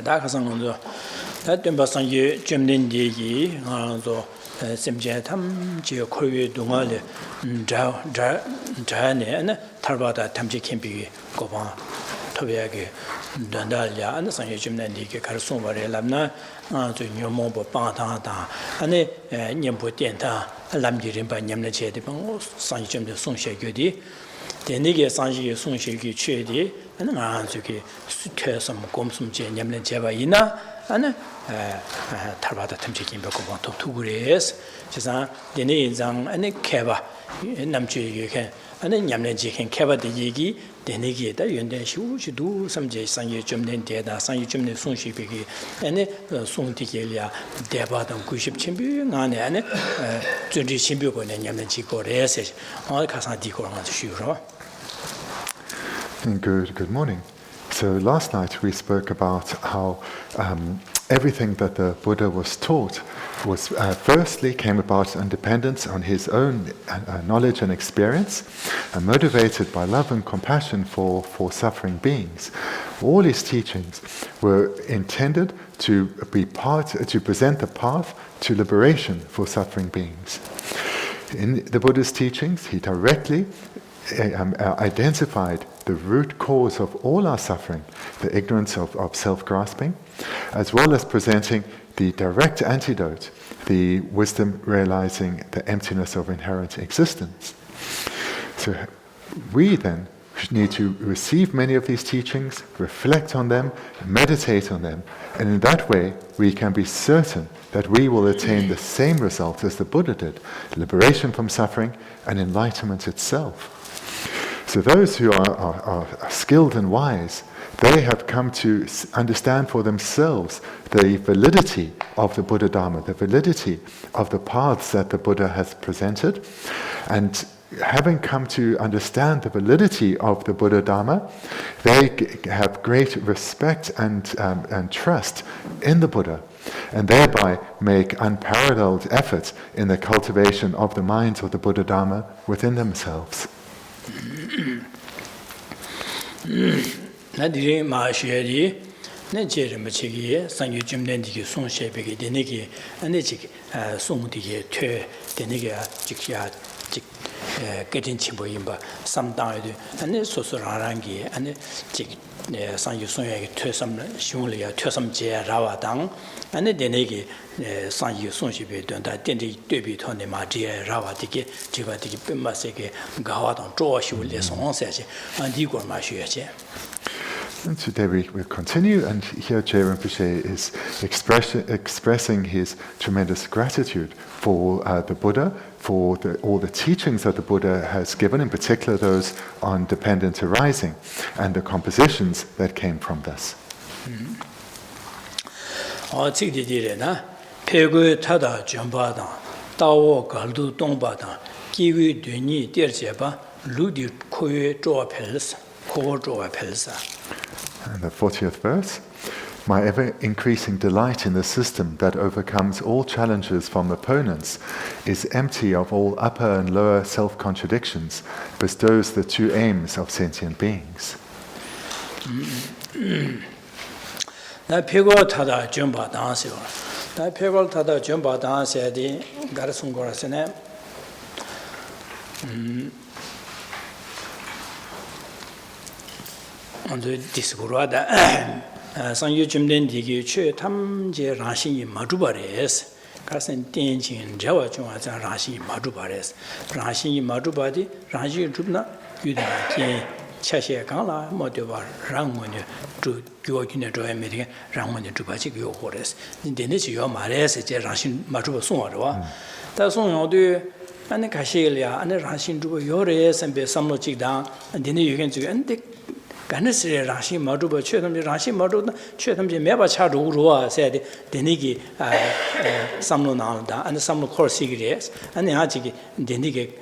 다가상도 다된 바상이 점된 얘기 아도 심제 탐지 코위 동안에 자네 탈바다 탐지 캠핑이 고바 토비하게 단달야 안 상에 점된 얘기 가르쳐 말해람나 아주 녀모보 빠다다 아니 녀보 된다 람지린 바 냠네 제대방 상이 점된 송셰교디 대내게 상시 송셰기 최디 아니 아주게 수퇴섬 곰숨제 냠네 제바이나 아니 탈바다 탐지 캠핑 고바 토투그레스 지사 대내 인장 아니 개바 남주에게 아니 냠네 지킨 개바의 얘기 대내기에다 연대시우지도 삼제 상에 점된 대다 상이 점된 송시비기 아니 송티게리아 대바던 90천 안에 안에 준지 신비고는 냠네 지고레스 가상 디고랑 쉬우로. Good morning. So last night we spoke about how everything that the Buddha was taught was firstly came about independence on his own knowledge and experience, and motivated by love and compassion for suffering beings. All his teachings were intended to present the path to liberation for suffering beings. In the Buddha's teachings, he directly identified the root cause of all our suffering, the ignorance of self-grasping, as well as presenting the direct antidote, the wisdom realizing the emptiness of inherent existence. So we then need to receive many of these teachings, reflect on them, meditate on them, and in that way we can be certain that we will attain the same result as the Buddha did, liberation from suffering and enlightenment itself. So those who are skilled and wise, they have come to understand for themselves the validity of the Buddha Dharma, the validity of the paths that the Buddha has presented. And having come to understand the validity of the Buddha Dharma, they have great respect and trust in the Buddha, and thereby make unparalleled efforts in the cultivation of the minds of the Buddha Dharma within themselves. 나들이 마셔야지 내 제를 마치기에 상유 점된디기 송셰베게 되네기 아니지 송디게 퇴 되네게 직야 직 깨진 친구인바 삼당에도 아니 소소라란기 아니 직 상유 송야게 퇴섬 슝리야 퇴섬제 라와당 아니 되네기 상유 송셰베 된다 된디对比 토네 마지에 라와디게 지바디게 뱀마세게 가와당 조시울레 송세지 안디고 마셔야지. And today we will continue, and here Jay Rinpoche is expressing his tremendous gratitude for the Buddha, for all the teachings that the Buddha has given, in particular those on dependent arising, and the compositions that came from this. And the 40th verse, my ever-increasing delight in the system that overcomes all challenges from opponents is empty of all upper and lower self-contradictions, bestows the two aims of sentient beings. 언제 디스고라다 상유 점된 디기 최 탐제 라신이 마주바레스 가선 땡진 저와 중화자 라신이 마주바레스 라신이 마주바디 라신 줍나 유다게 차시에 강라 모두바 랑문이 주 교육이네 조에메리 랑문이 주바지 교호레스 인데네지 요 말레스 제 라신 마주바 송어와 다 송어도 안에 가시일이야 안에 라신 주고 요래 선배 삼로직당 인데네 유견 주게 안데 간스레 라시 마두바 최담지 라시 마두다 최담지 매바 차루루와 세데 데니기 삼로 나온다 아니 삼로 코르시기레스 아니 아직이 데니게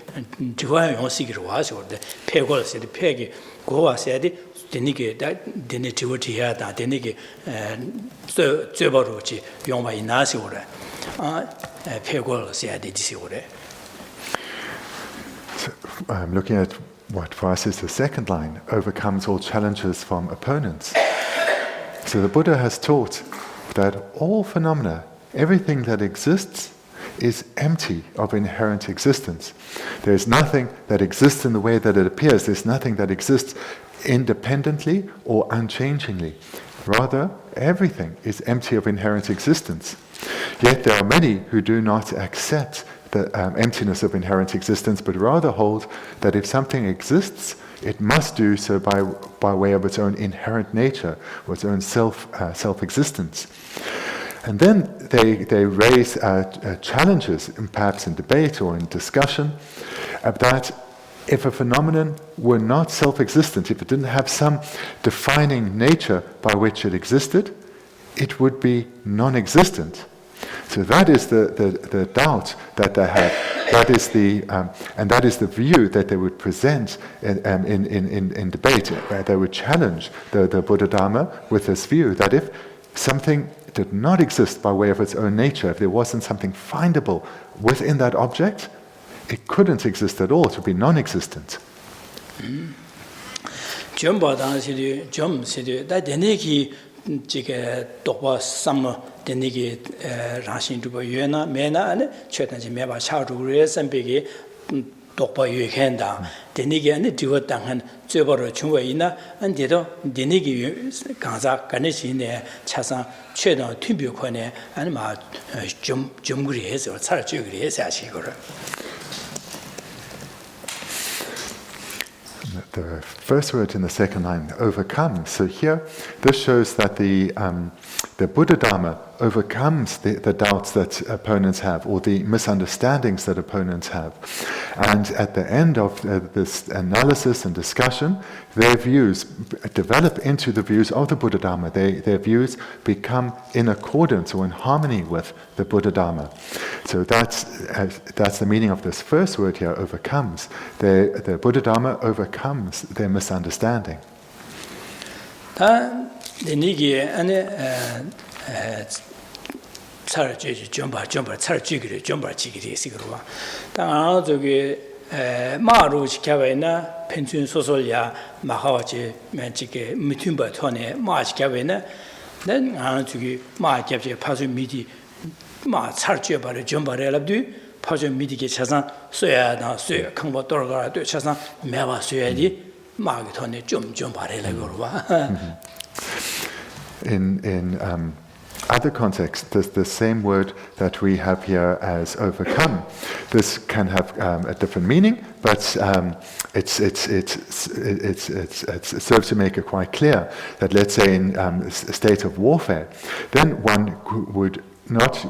좋아요 요시기로 와서데 폐골 세데 폐기 고와 세데 데니게 다 데니 지워지야다 데니게 쇠바로지 용바 이나시오레 아 폐골 세데 디시오레. I'm looking at what for us is the second line, overcomes all challenges from opponents. So the Buddha has taught that all phenomena, everything that exists, is empty of inherent existence. There is nothing that exists in the way that it appears. There's nothing that exists independently or unchangingly. Rather, everything is empty of inherent existence. Yet there are many who do not accept the emptiness of inherent existence, but rather hold that if something exists, it must do so by way of its own inherent nature, or its own self-existence. And then they raise challenges, perhaps in debate or in discussion, that if a phenomenon were not self-existent, if it didn't have some defining nature by which it existed, it would be non-existent. So that is the doubt that they have. That is the view that they would present in debate. They would challenge the Buddha Dharma with this view that if something did not exist by way of its own nature, if there wasn't something findable within that object, it couldn't exist at all, it would be non-existent. 독바 유행한다. 데니게 안에 디워당한 쩨버로 중외이나 안데도 데니게 강사 간에시네 차상 최대 튜브코네 아니마 좀 그리해서 살줄 그리해서 하시거라. The first word in the second line, overcome. So here, this shows that the Buddha Dharma overcomes the doubts that opponents have, or the misunderstandings that opponents have. And at the end of this analysis and discussion, their views develop into the views of the Buddha Dharma. Their views become in accordance or in harmony with the Buddha Dharma. So that's the meaning of this first word here, overcomes. The Buddha Dharma overcomes their misunderstanding. 차르지 점바 차르지기를 점바지기리 시그로와 당 저기 마루 지켜외나 펜춘 소설야 마하와지 맨지게 미튠바 톤에 마지켜외나 난 저기 마겹제 파수 미디 마 차르지바를 점바래랍도 파수 미디게 차상 쇠야나 쇠 강보 돌아가도 차상 매와 쇠야디 마기 톤에 좀 바래라고와 In other contexts, there's the same word that we have here as overcome. This can have a different meaning, but it serves to make it quite clear that, let's say, in a state of warfare, then one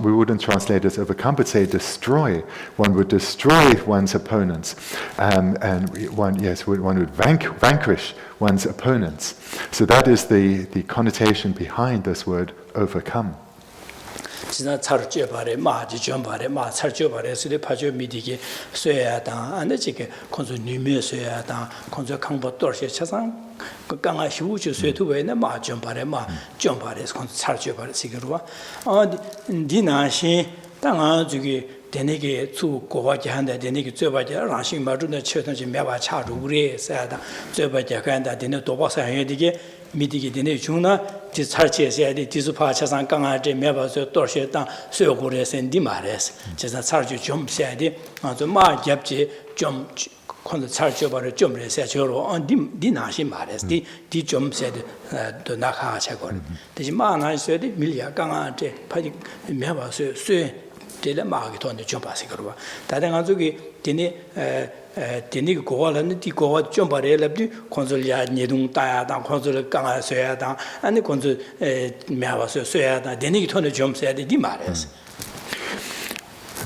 we wouldn't translate as overcome, but say destroy. One would destroy one's opponents, and one would vanquish one's opponents. So that is the connotation behind this word overcome. 지나 차르지 바래 마지 좀 바래 마 차르지 바래서 파죠 미디게 쇠야다 안에지게 콘소 뉴메쇠야다 콘소 강보 돌시 차상 그 강아 휴주 쇠투베나 마좀 바래 마좀 바래서 콘소 차르지 바래 시거와 디나시 땅아 저기 데네게 주 고바지 한다 데네게 쩨바지 라신 마주네 쳇던지 매바 차루 우리 세야다 쩨바지 간다 데네 도바사 해디게 미디게 데네 중나 지 차르지에서야 디 디수파 차상 강아제 매바서 돌시당 쇠고레서 디마레스 제가 차르지 좀 세야디 아주 마 잡지 좀 콘도 차르지바를 좀 레세 저로 디나시 마레스 디좀 세데 도 나카 차고 대지 마나서디 밀야 강아제 파지 매바서 쇠 데레 마기 돈데 좀 봐서 그러와 다른 가족이 데니 고발하는 디 고발 좀 바래랍디 콘솔야 니동 따야다 콘솔 강아서야다 아니 콘솔 매와서 쇠야다 데니 돈에 좀 써야 돼 말이야.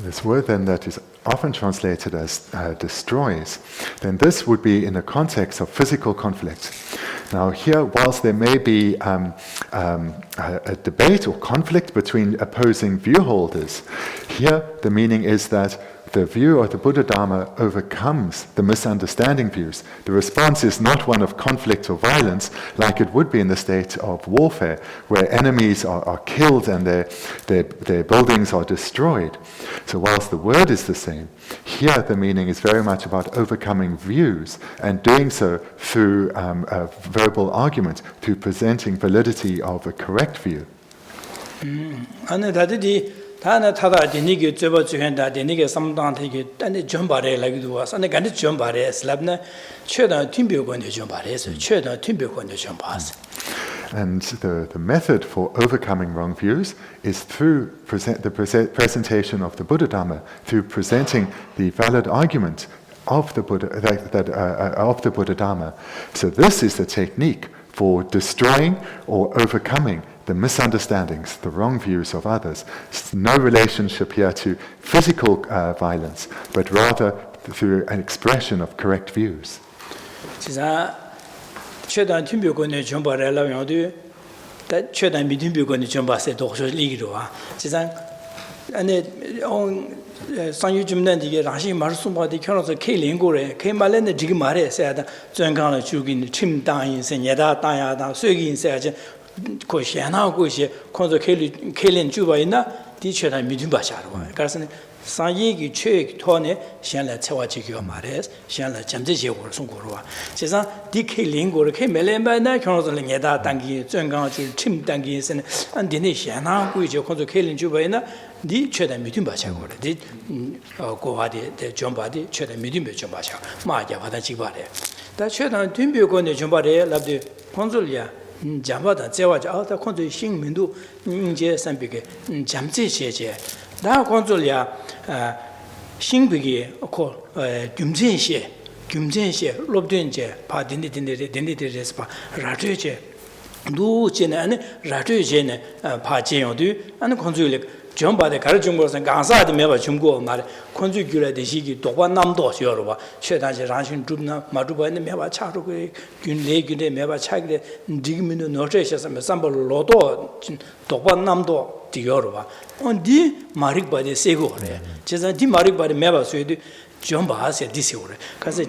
This word then that is often translated as destroys, then this would be in the context of physical conflict. Now here, whilst there may be a debate or conflict between opposing view holders, here the meaning is that the view of the Buddha Dharma overcomes the misunderstanding views. The response is not one of conflict or violence, like it would be in the state of warfare, where enemies are killed and their buildings are destroyed. So whilst the word is the same, here the meaning is very much about overcoming views and doing so through a verbal argument, through presenting validity of a correct view. 다나 타다 데니게 저버 주현다 데니게 삼당한테 단데 좀 바래 라기도 와서 안에 간데 좀 바래 슬랍나 최다 팀비고는 좀 바래서 최다 팀비고는 좀 봐서. And the method for overcoming wrong views is through presentation of the Buddha Dharma, through presenting the valid argument of the Buddha of the Buddha Dharma. So this is the technique for destroying or overcoming the misunderstandings, the wrong views of others. It's no relationship here to physical violence, but rather through an expression of correct views. 최단 팀비고는 좀 바래라 용도 최단 미팀비고는 좀 봤어요. 독서리기로 와. 지상 안에 상유 좀는 이게 라시 말씀하디 켜서 K lin고래 K 말에는 지금 말해서야 전강을 주긴 침당인 생야다 다야다 쇠긴세야지 그 현하고 이제 콘서 K린 주바 있나 뒤쳐다 믿음 바샤로 와. 그래서 상이기 최 토네 현来채워지기가 말해서 현来잠재제고를 송고로 와. 지상 디K lin고를 K 멜레바나 켜서 녀다 당기 전강을 주 침당기에서는 안디네 현하고 이제 콘서 K린 주바 있나 디 최대 믿음 바샤고래. 디 고와디 좀바디 최대 믿음 좀 바샤. 마야 받아 지바래. 다 최단 뒷비고는 좀 바래. 랍디 콘솔이야. 잠바다 제와자 아다 콘솔 신민도 인제 삼비게 잠재제제. 다 콘솔이야. 신비게 코 김진시 롭된제 파딘디딘데레스 파 라트제 누제네 라트제네 파제요도 안 콘솔이 정바데 가르친 것은 강사한테 매바 중고 말 콘주규라 대시기 도바 남도 쇼로바 최단지 란신 줍나 마두바는 매바 차르고 균레균에 매바 차기데 디기민도 노트에서 삼벌 로도 도바 남도 디요로바 온디 마릭바데 세고래 제가 디 마릭바데 매바 소에도 정바하세 디세오래 그래서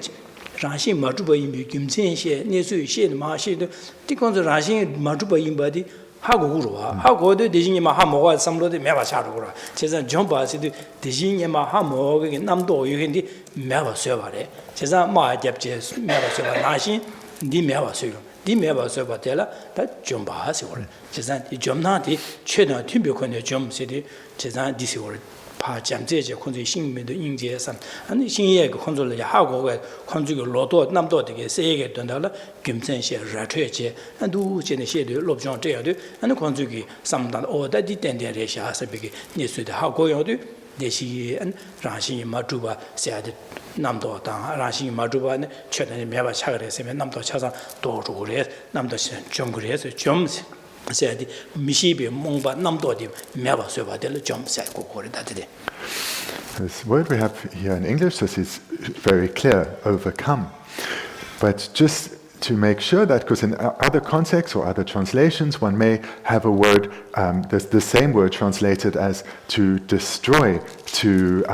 란신 마두바 임비 김진시 내수시 마시도 디콘저 란신 마두바 임바디 하고구로와 하고도 대신이마 하모가 삼로데 매바 차르고라 제가 정바시도 대신이마 하모게 남도 요인디 매바 쇠바래 제가 마 잡제 매바 쇠바 나신 디 매바 쇠로 디 매바 쇠바텔라 다 정바하시고라 제가 이 점나디 최단 팀벽권의 점세디 제가 디시고라 파 잠제제 콘지 신민도 인제선 아니 신예 그 콘솔을 하고가 콘주고 로도 남도 되게 세게 된다라 김선시 라트제 안도 제네 시에도 롭정 제야도 아니 콘주기 삼단 오다디 텐데레샤 하세비게 니스도 하고요도 대시 라시 마주바 세야도 남도 당 라시 마주바네 최단에 매바 차그래서면 남도 차상 도주그래 남도 좀 그래서 좀 세야디 미시비 몽바 남도디 매바 쇠바들 좀 세고 고르다데. This word we have here in English, this is very clear, overcome. But just to make sure that, because in other contexts or other translations, one may have a word, the same word translated as to destroy, to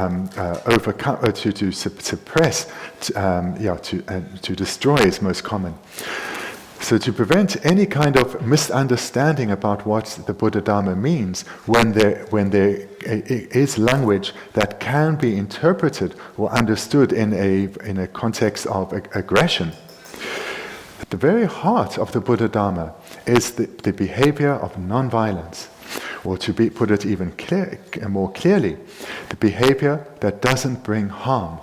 overcome, to suppress, to destroy is most common. So to prevent any kind of misunderstanding about what the Buddha Dharma means, when there is language that can be interpreted or understood in a context of aggression, at the very heart of the Buddha Dharma is the behavior of non-violence, or to put it even more clearly, the behavior that doesn't bring harm,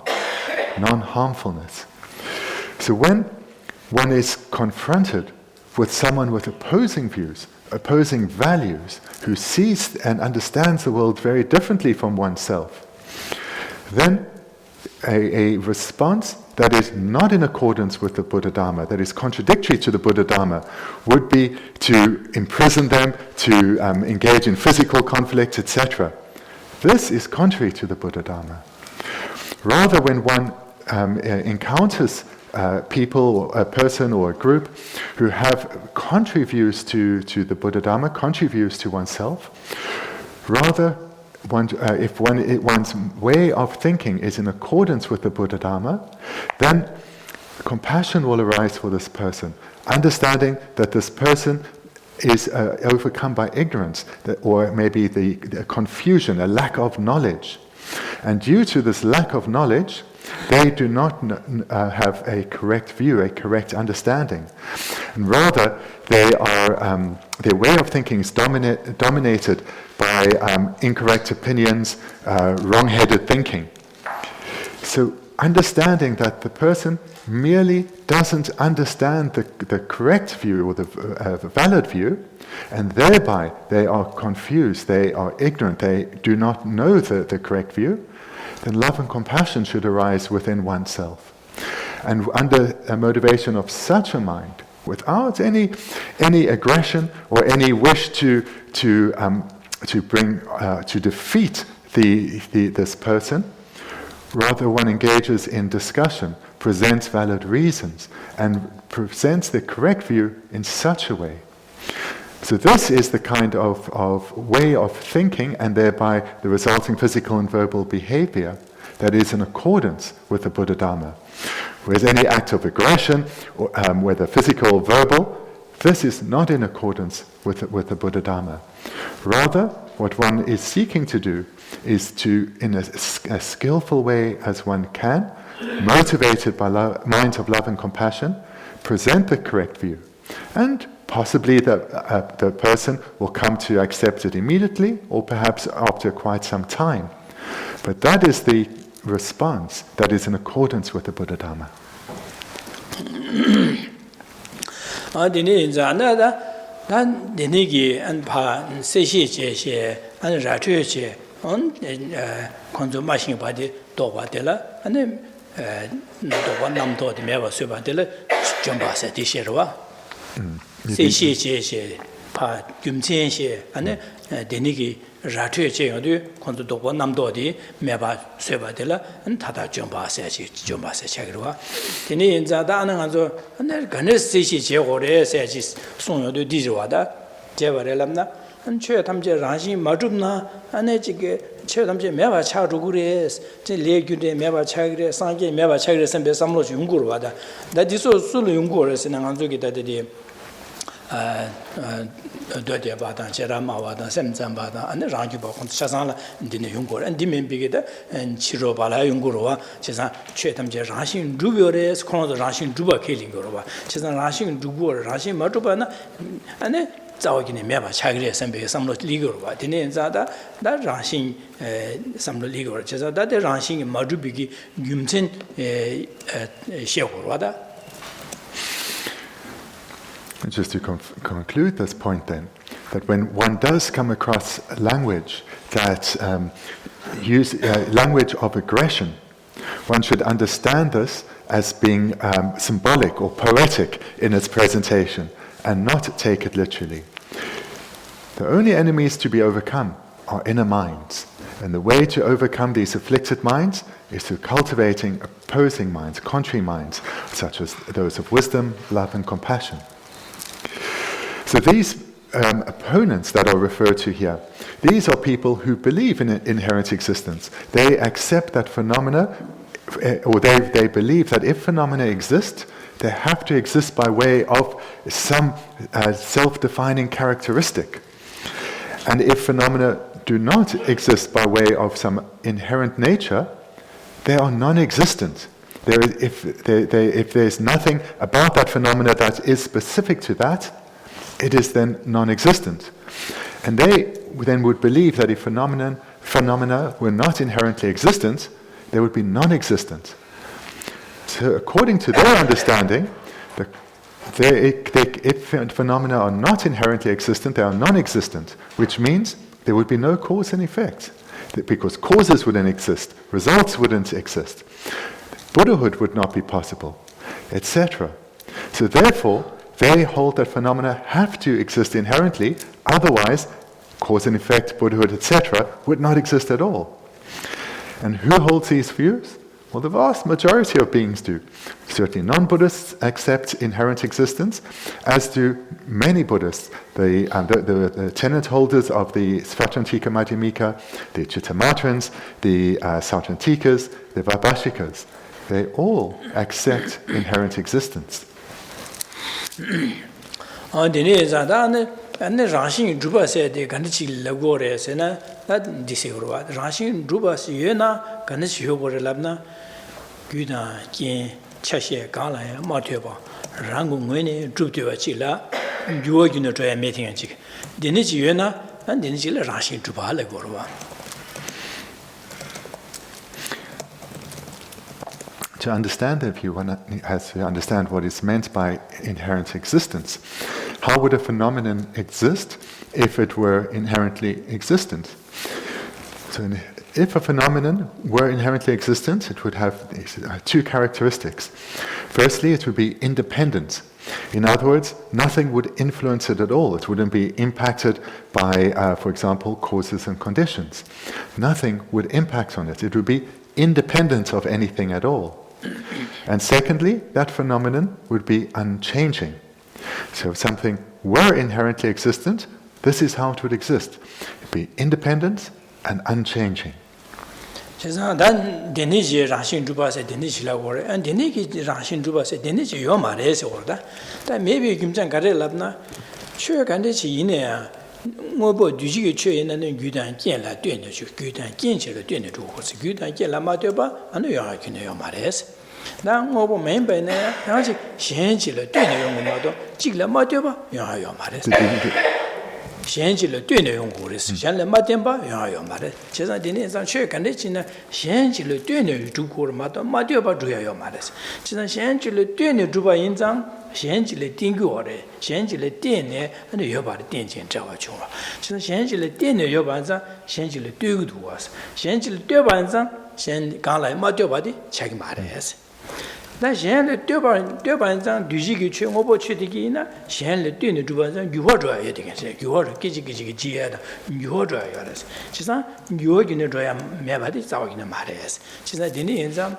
non-harmfulness. So when one is confronted with someone with opposing views, opposing values, who sees and understands the world very differently from oneself, then a response that is not in accordance with the Buddha Dharma, that is contradictory to the Buddha Dharma, would be to imprison them, to engage in physical conflict, etc. This is contrary to the Buddha Dharma. Rather, when one encounters people, or a person or a group who have contrary views to the Buddha Dharma, contrary views to oneself, rather one's way of thinking is in accordance with the Buddha Dharma, then compassion will arise for this person, understanding that this person is overcome by ignorance, or maybe the confusion, a lack of knowledge. And due to this lack of knowledge, they do not have a correct view, a correct understanding. And rather, their way of thinking is dominated by incorrect opinions, wrong-headed thinking. So understanding that the person merely doesn't understand the correct view or the valid view, and thereby they are confused, they are ignorant, they do not know the correct view, then love and compassion should arise within oneself. And under a motivation of such a mind, without any aggression or any wish to defeat this person, rather one engages in discussion, presents valid reasons, and presents the correct view in such a way. So this is the kind of way of thinking, and thereby the resulting physical and verbal behavior that is in accordance with the Buddha Dharma. Whereas any act of aggression, whether physical or verbal, this is not in accordance with the Buddha Dharma. Rather, what one is seeking to do is to, in a skillful way as one can, motivated by minds of love and compassion, present the correct view. And possibly the person will come to accept it immediately, or perhaps after quite some time. But that is the response that is in accordance with the Buddha Dharma. 파 김천시 안에 데니기 라트에 여도 콘도 도고 남도디 매바 쇠바들라 안 다다 좀 봐서지 좀 봐서 책으로와 데니 인자다 하는 가서 안에 가네스시 제고래 세지 송여도 디지와다 제바래람나 안 최탐제 라시 마줍나 안에 지게 최탐제 매바 차루구래 제 레규데 매바 차그래 상게 매바 차그래 선배 삼로 연구로 와다 나 디소 술로 연구를 쓰는 한쪽이 다들이 Dorje Badan, Cherama Badan, Semzan Badan, and the Rangiba, Shazala, Dina Yungur, and Dimen Bigida, and Chiro Bala Yungurova, Chizan, Chetam Rashin Dubures, Kono Rashin Duba killing Gurova, Chizan Rashin Dubur, Rashin Matubana, and then Zawagin Meba Chagres and Be some Ligurova, Dine Zada, that Rashin some Ligor, Chizan, that the Rashin Madubigi, Gumtin Shegurada. Just to conclude this point then, that when one does come across language that use language of aggression, one should understand this as being symbolic or poetic in its presentation and not take it literally. The only enemies to be overcome are inner minds, and the way to overcome these afflicted minds is through cultivating opposing minds, contrary minds, such as those of wisdom, love and compassion. So these opponents that are referred to here, these are people who believe in inherent existence. They accept that phenomena, or they believe that if phenomena exist, they have to exist by way of some self-defining characteristic. And if phenomena do not exist by way of some inherent nature, they are non-existent. If there's nothing about that phenomena that is specific to that, it is then non-existent. And they then would believe that if phenomena were not inherently existent, they would be non-existent. So according to their understanding, if phenomena are not inherently existent, they are non-existent, which means there would be no cause and effect, because causes wouldn't exist, results wouldn't exist, Buddhahood would not be possible, etc. So therefore, they hold that phenomena have to exist inherently, otherwise cause and effect, Buddhahood, etc. would not exist at all. And who holds these views? Well, the vast majority of beings do. Certainly non-Buddhists accept inherent existence, as do many Buddhists. The tenet holders of the Svatantika Madhyamika, the Chittamatrans, the Sautrantikas, the Vaibhashikas, they all accept inherent existence. And the Rashin Juba said the Ganichi Lagore Sena, that Diseurwa. Rashin Juba Siena, Ganichi Hogore Labna, Guda, Kin, Chashe, Gala, Mateba, Rangun, Drutua Chila, Yuogino to a meeting and chick. Denichiena, and Denichila Rashin Juba Lagorwa. To understand, if you want to understand what is meant by inherent existence, how would a phenomenon exist if it were inherently existent? So if a phenomenon were inherently existent, it would have these two characteristics. Firstly, it would be independent. In other words, nothing would influence it at all. It wouldn't be impacted by, for example, causes and conditions. Nothing would impact on it. It would be independent of anything at all. And secondly, that phenomenon would be unchanging. So if something were inherently existent, this is how it would exist. It'd be independent and unchanging. Dan Deniji Rashin Juba said Denichi Lagore, and Deniki Rashin Juba said Denichi Yomares order. That maybe Gimjan Gare Labna, sure Gandichi Inea, Mobo Duji Chin and Gudan Kiela Dunachu, Gudan Kinchel Dunachu, was Gudan Kiela Mateba, and Yakin Yomares. Now, Mobo member in there, Shenchil Dunayomodo, Chigla Mateba, Yomares. Shenchil Dunayomoris, Shanla Matemba, Yomare. Chesa Denis and Shirk and Richina, Shenchil Dunu, Jukur Mato, Mateba Duyomares. Chesa Shenchil Dunu Juba Inzang, Shenchil Tinguore, Shenchil Dene, and the Yoba Tinchin Jawachua. Chesa Shenchil Dene Yobanza, Shenchil Duguas, Shenchil Dubanza, Shen Gala Matobadi, Chagmares. That Shen the Dubanzang, Dujiki Chobo Chitikina, Shen the Dunu Dubanzang, Yuhodra, Yuhodra, Kijiki, Yuhodra, Chisa, Yuogin Drea Mevadi, Zawagin Mares. Chisa Dinizam,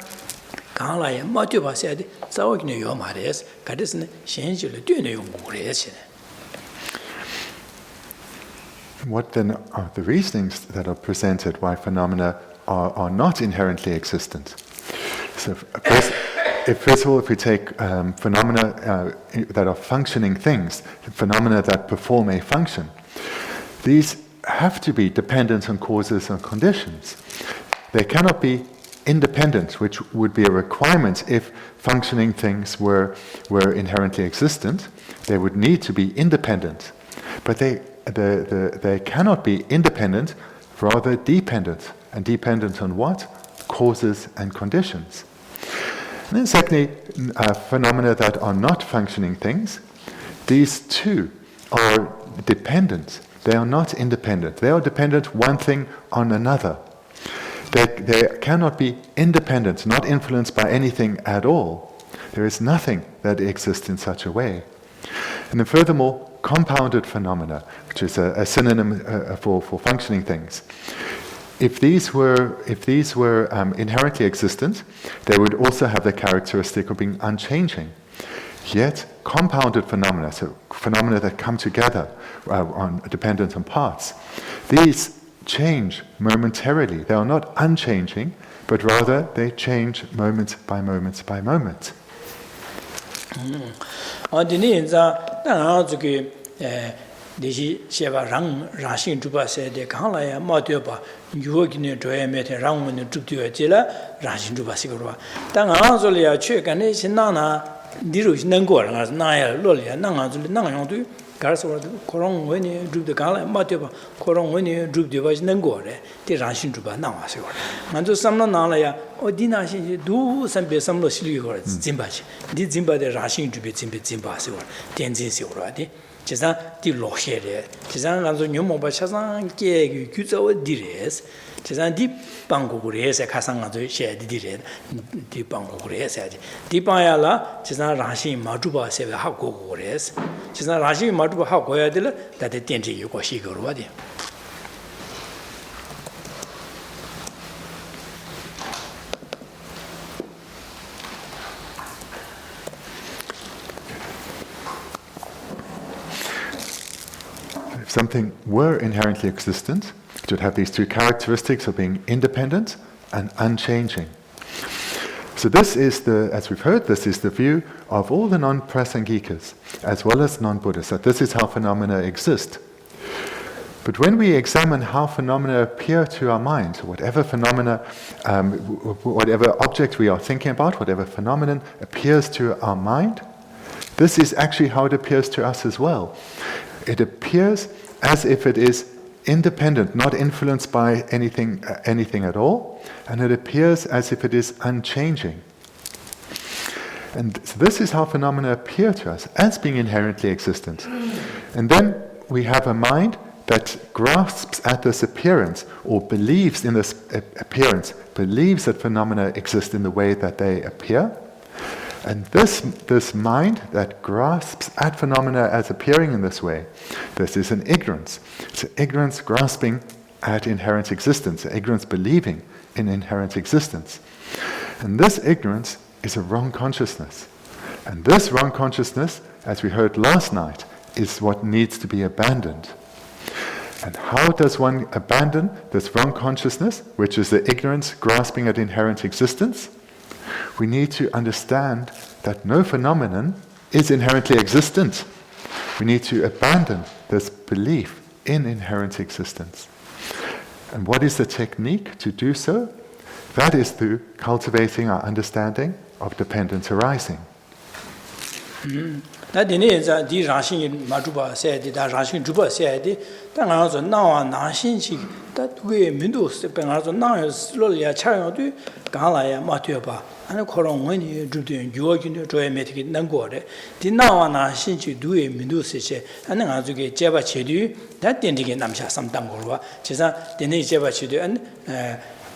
Gala Matuba said, Zawagin Yomares, Kadison, Shenchil Dunu Mures. What then are the reasonings that are presented why phenomena are not inherently existent? So first of all, if we take phenomena that are functioning things, phenomena that perform a function, these have to be dependent on causes and conditions. They cannot be independent, which would be a requirement if functioning things were inherently existent. They would need to be independent. But they cannot be independent, rather dependent. And dependent on what? Causes and conditions. And then secondly, phenomena that are not functioning things, these too are dependent. They are not independent. They are dependent one thing on another. They cannot be independent, not influenced by anything at all. There is nothing that exists in such a way. And then furthermore, compounded phenomena, which is a synonym for functioning things. If these were inherently existent, they would also have the characteristic of being unchanging. Yet, compounded phenomena, so phenomena that come together, dependent on parts, these change momentarily. They are not unchanging, but rather they change moment by moment by moment. Deji Sheva Rang Rashin Juba said the Kanlaya Matioba, Yuogin Doemete Rangun Tutua Jilla, Rashin Juba Sigura. Tangazolia Chek and Nana, Dirush Nangor, as Naya Lolia, Nanganzu, Nangandu, Garso, Korong when you drew the Kala Matioba, Korong when you drew the voice Nangore, the Rashin Juba Namasur. And to some Nalaya, or Dina do some be some Losili or Zimbachi, did Zimba the Rashin to be Zimba, Tenzin Sigurati. Chisa di lohere, chisa lanzo nyomo ba chasan ke gyuzo dires, chisa di bango gures kasang lanzo she dire di bango gures di paya la chisa rashi majuba se ha go gures, chisa rashi majuba ha go ya de la da de tenji yu go shi go ro de. something were inherently existent, it would have these two characteristics of being independent and unchanging. So this is as we've heard, this is the view of all the non-prasangikas, as well as non-Buddhists, that this is how phenomena exist. But when we examine how phenomena appear to our mind, whatever phenomena, whatever object we are thinking about, whatever phenomenon appears to our mind, this is actually how it appears to us as well. It appears as if it is independent, not influenced by anything at all, and it appears as if it is unchanging. And so this is how phenomena appear to us, as being inherently existent. And then we have a mind that grasps at this appearance, or believes in this appearance, believes that phenomena exist in the way that they appear. And this mind that grasps at phenomena as appearing in this way, this is an ignorance. It's an ignorance grasping at inherent existence, an ignorance believing in inherent existence. And this ignorance is a wrong consciousness. And this wrong consciousness, as we heard last night, is what needs to be abandoned. And how does one abandon this wrong consciousness, which is the ignorance grasping at inherent existence? We need to understand that no phenomenon is inherently existent. We need to abandon this belief in inherent existence. And what is the technique to do so? That is through cultivating our understanding of dependent arising. Na dine za di rangxin ma zhuba se di da rangxin zhuba se di da nga zo na wa na xin chi da we min du se ben nga zo na lo ya cha yo du ga la ya ma tue ba an ko rong wen ni zhu de yu ge de zhe me ti nan guo de di na wa na xin chi du we min du se che an nga zo ge jie ba che du da dian de ge nam sha sam dang guo ba ji sa dine jie ba che du an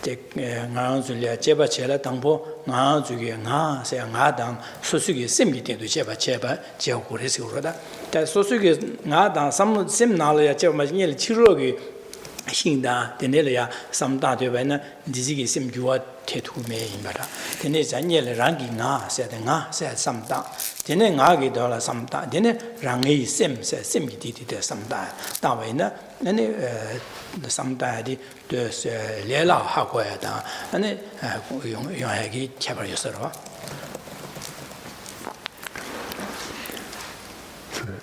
ngā zu liya jeba che la tangpo ngā zu ge ngā se ngā dang su su ge sim gi tendu jeba jia gu re si gu da ta su su ge ngā dang sam sim na la ya jeba ma nye le chi ro ge xing da tene le ya sam da de ba na di ji ge sim gi wa te tu me yin ba da tene za nye le rang gi ngā se sam da tene ngā ge do la sam da tene rang ge sim se sim gi di de sam da da wei na samdaya di le lao ha guaya da ane yung hagi kyabar yusarwa.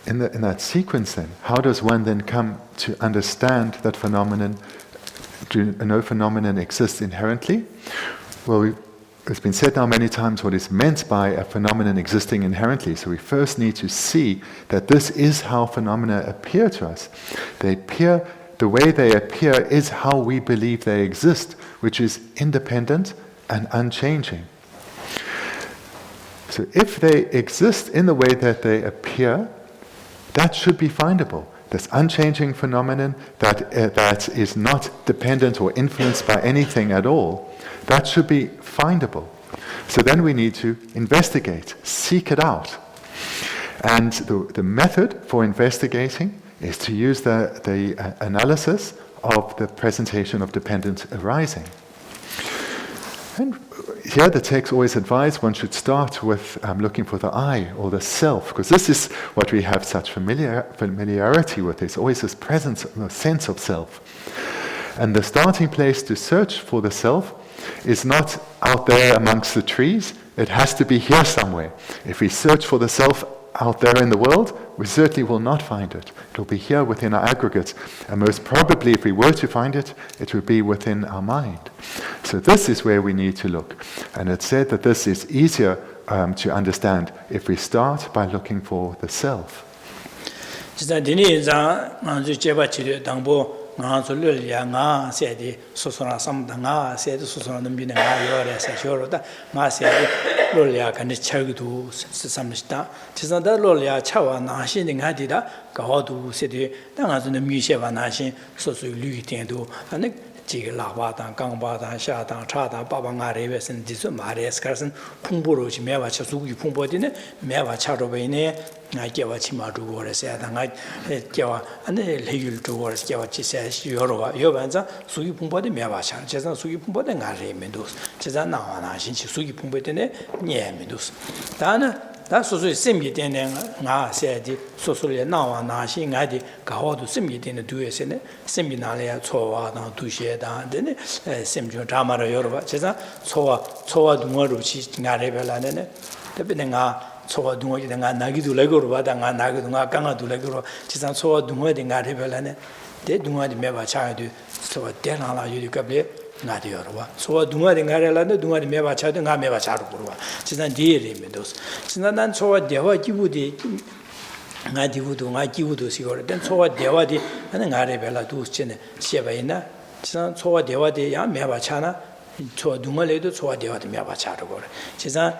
In that sequence then, how does one then come to understand that no phenomenon exists inherently? Well, it's been said now many times what is meant by a phenomenon existing inherently. So we first need to see that this is how phenomena appear to us. They appear, the way they appear is how we believe they exist, which is independent and unchanging. So if they exist in the way that they appear, that should be findable. This unchanging phenomenon that is not dependent or influenced by anything at all, that should be findable. So then we need to investigate, seek it out. And the method for investigating is to use the analysis of the presentation of dependent arising. And here the text always advises one should start with looking for the I, or the self, because this is what we have such familiarity with. There's always this presence, sense of self. And the starting place to search for the self is not out there amongst the trees. It has to be here somewhere. If we search for the self out there in the world, we certainly will not find it. It will be here within our aggregate. And most probably, if we were to find it, it would be within our mind. So this is where we need to look. And it's said that this is easier to understand if we start by looking for the self. ngā su lū liya ngā sēdi susuna samda ngā sēdi susuna nāmbi ngā yore sē shoro da ngā sēdi lū liya kandi chagidu samishita chisa da lū liya chawa nāshi ngā di da gawa du sēdi da ngā su nāmbi shewa nāshi susu lū tendu jiga lakwa dang, gangpa dang, sha dang, cha dang, baba ngā rewe sen disu ma re skar sen pungpo ro chi mewa cha sugu ki pungpo di ne mewa cha ro bayi ne ngā gewa chi ma rugo re se da ngā gewa ane le yul rugo re se gewa chi se yo ro wa yo ban zang sugi pungpo di mewa cha che zang sugi pungpo di ngā re me dus che zang na wa na xin chi sugi pungpo di ne nye me dus da na 다 소소 심기 되는 나 세디 소소의 나와 나시 나디 가와도 심기 되는 두에서네 심기 나래야 초와나 두셰다 되네 심주 드라마를 여러봐 제가 초와 동어로 지 나래 별라네 대비는가 초와 동어지 내가 나기도 레고로 받아가 나기도 나 강아도 레고로 지상 초와 동어에 나래 별라네 대 동어에 매바 차야도 초와 대나라 유리갑래 나디 여러봐 초와 동어에 나래라는데 동어에 매바 차도 나 매바 차로 그러와 지상 디에리면도 지난 난 초와 대화 기부디 나 기부도 시거든 된 초와 대화디 하는 나래 별라 두스네 시바이나 지상 초와 대화디 야 매바 차나 초 동어에도 초와 대화디 매바 차로 그래 지상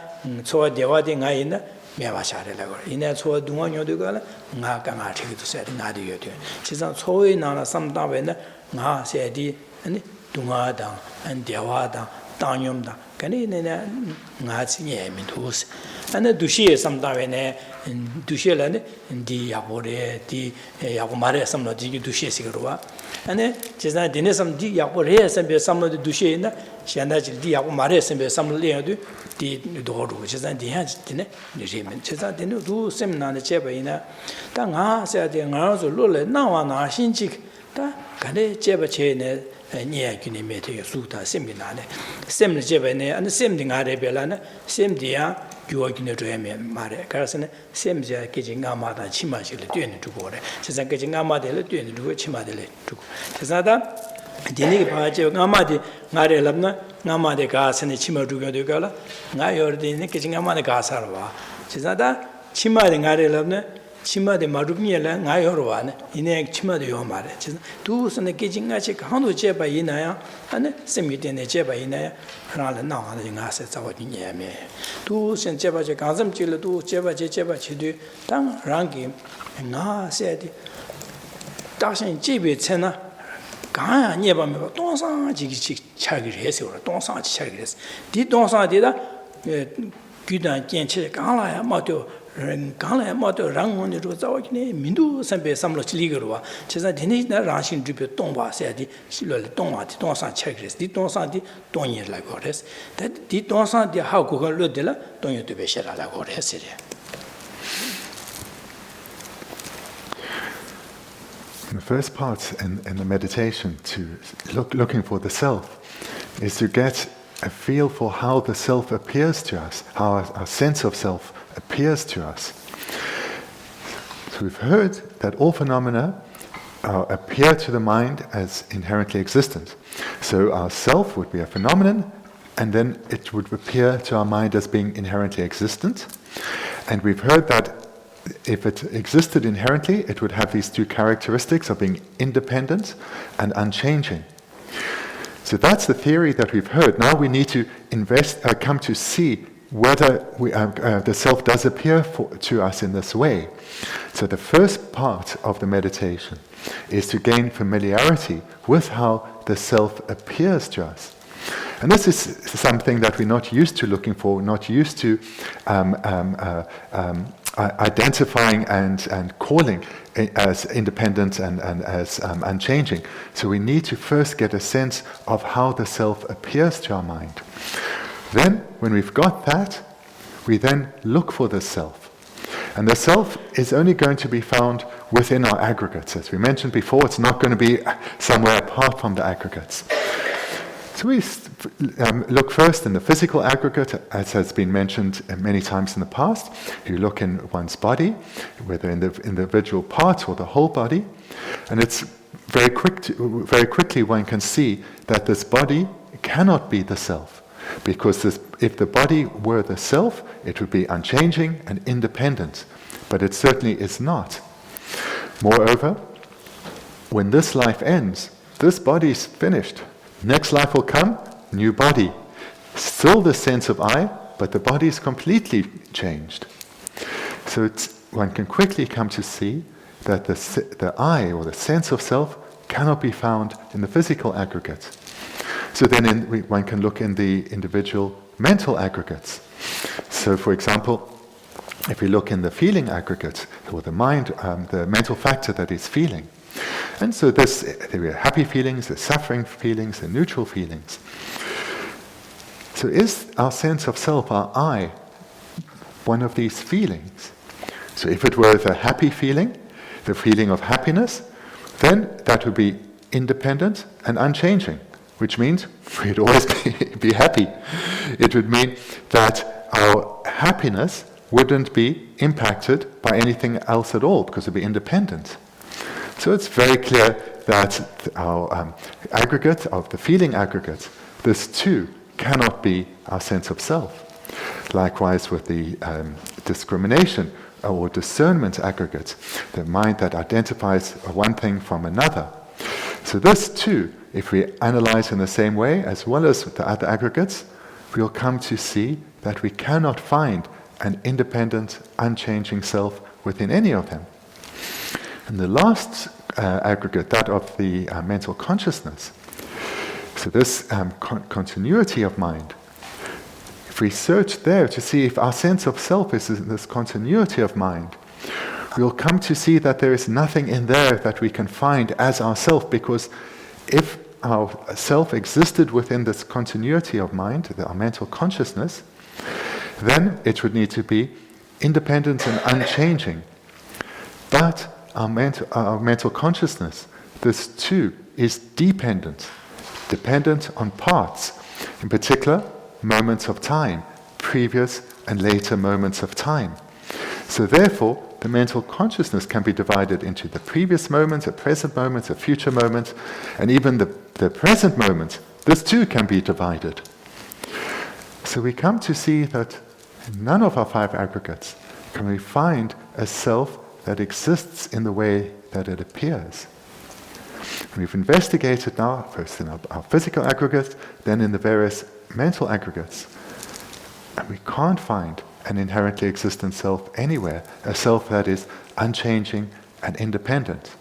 초와 대화디 나 있나 매바 차래라 그래 이내 초와 동어녀도 가라 나 강아 되기도 세 나디 여도 지상 초의 나나 삼다베나 나 세디 아니 동아당 안 대화당 당념다 그네네 나지 예민도스 안에 두시에 삼다베네 두시에라네 디 야보레 디 야보 말에 삼노지 두시에시거와 안에 제가 디네 삼디 야보레 삼베 삼노디 두시에나 현다지 디 야보 말에 삼베 삼르려도 디 도로 제가 디하지네 니제면 제가 디노 두 셈나네 제바이나 당아 세데 나서 로레 나와나 신지 다 간에 제바체네 니야 기네메테 수다 셈이나네 셈르 제바네 안 셈딩 아레벨라네 셈디야 교학기네 줘야메 말에 그래서는 셈자 계징가마다 치마실을 뛰는 두고래 세상 계징가마들 뛰는 두고 치마들 두고 세상다 디니 바제 가마디 나레 랍나 나마데 가스네 치마 두고도 가라 나 여르디네 계징가마데 가사르와 세상다 치마데 나레 랍나 치마데 마루미엘라 나 여르와네 이네 치마데 요 말에 두스네 계징가치 한도 제바 이나야 안에 셈이데네 제바 이나야 하나를 나와는 가서 자원이냐메 두선 제바제 간섬질도 제바제도 당 랑기 나 세디 다신 집에 채나 가야 녀바메 동상지기 차기를 해서 동상지 차기를 했어 디 동상디다 귀단 괜찮게 강라야 마도 강라야 마도 랑원이 저 자원이네 민두 선배 삼로 지리거와 제가 디니나 라신 주변 동바 세디 실을 동와디 동상 차기를 했어 디 동상디 동이라고 그랬어 디 동상디 하고 걸려들라 동요도 베셔라고 그랬어 The first part in the meditation, to looking for the self, is to get a feel for how the self appears to us, how our sense of self appears to us. So we've heard that all phenomena appear to the mind as inherently existent. So our self would be a phenomenon, and then it would appear to our mind as being inherently existent. And we've heard that if it existed inherently, it would have these two characteristics of being independent and unchanging. So that's the theory that we've heard. Now we need to come to see whether the self does appear to us in this way. So the first part of the meditation is to gain familiarity with how the self appears to us. And this is something that we're not used to looking for, not used to identifying and calling as independent and as unchanging. So we need to first get a sense of how the self appears to our mind. Then, when we've got that, we then look for the self. And the self is only going to be found within our aggregates. As we mentioned before, it's not going to be somewhere apart from the aggregates. So we look first in the physical aggregate, as has been mentioned many times in the past. You look in one's body, whether in the individual parts or the whole body, and it's very quickly one can see that this body cannot be the self, because if the body were the self, it would be unchanging and independent, but it certainly is not. Moreover, when this life ends, this body is finished. Next life will come, new body. Still the sense of I, but the body is completely changed. So one can quickly come to see that the I, or the sense of self, cannot be found in the physical aggregate. So then one can look in the individual mental aggregates. So for example, if we look in the feeling aggregate, or the mind, the mental factor that is feeling, and so there are happy feelings, there's suffering feelings, and neutral feelings. So is our sense of self, our I, one of these feelings. So if it were the happy feeling, the feeling of happiness, then that would be independent and unchanging, which means we'd always be happy. It would mean that our happiness wouldn't be impacted by anything else at all, because it'd be independent. So it's very clear that our aggregate, of the feeling aggregate, this too cannot be our sense of self. Likewise with the discrimination or discernment aggregate, the mind that identifies one thing from another. So this too, if we analyze in the same way as well as the other aggregates, we'll come to see that we cannot find an independent, unchanging self within any of them. And the last aggregate, that of the mental consciousness, so this continuity of mind, if we search there to see if our sense of self is in this continuity of mind, we'll come to see that there is nothing in there that we can find as our self, because if our self existed within this continuity of mind, our mental consciousness, then it would need to be independent and unchanging. But our mental consciousness, this too is dependent on parts, in particular moments of time, previous and later moments of time. So therefore, the mental consciousness can be divided into the previous moment, a present moment, a future moment, and even the present moment. This too can be divided. So we come to see that in none of our five aggregates can we find a self that exists in the way that it appears. We've investigated now, first in our physical aggregates, then in the various mental aggregates, and we can't find an inherently existent self anywhere, a self that is unchanging and independent.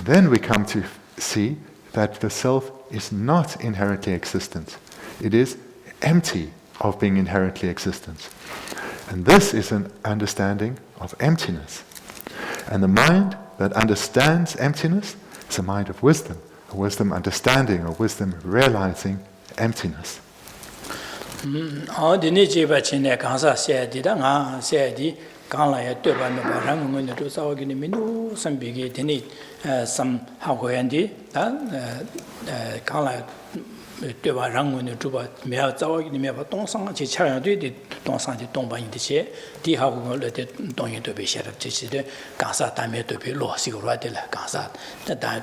Then we come to see that the self is not inherently existent. It is empty of being inherently existent. And this is an understanding of emptiness. And the mind that understands emptiness is a mind of wisdom, a wisdom understanding, a wisdom realizing emptiness. Dini jiba chine kansa sayadi da nga sayadi kangla ya tuba nuba rangu nguni tu sawa gini minu sambigi dini sam hakoyandi da kangla tuba rangu nguni tuba mea sawa gini mea pa tongsang chi chayang tui di tongsang di tongpa yin di che di hako ngolo di tongyin tubi sherab chi chi di kansa dame tubi lo sikurwa di la kansa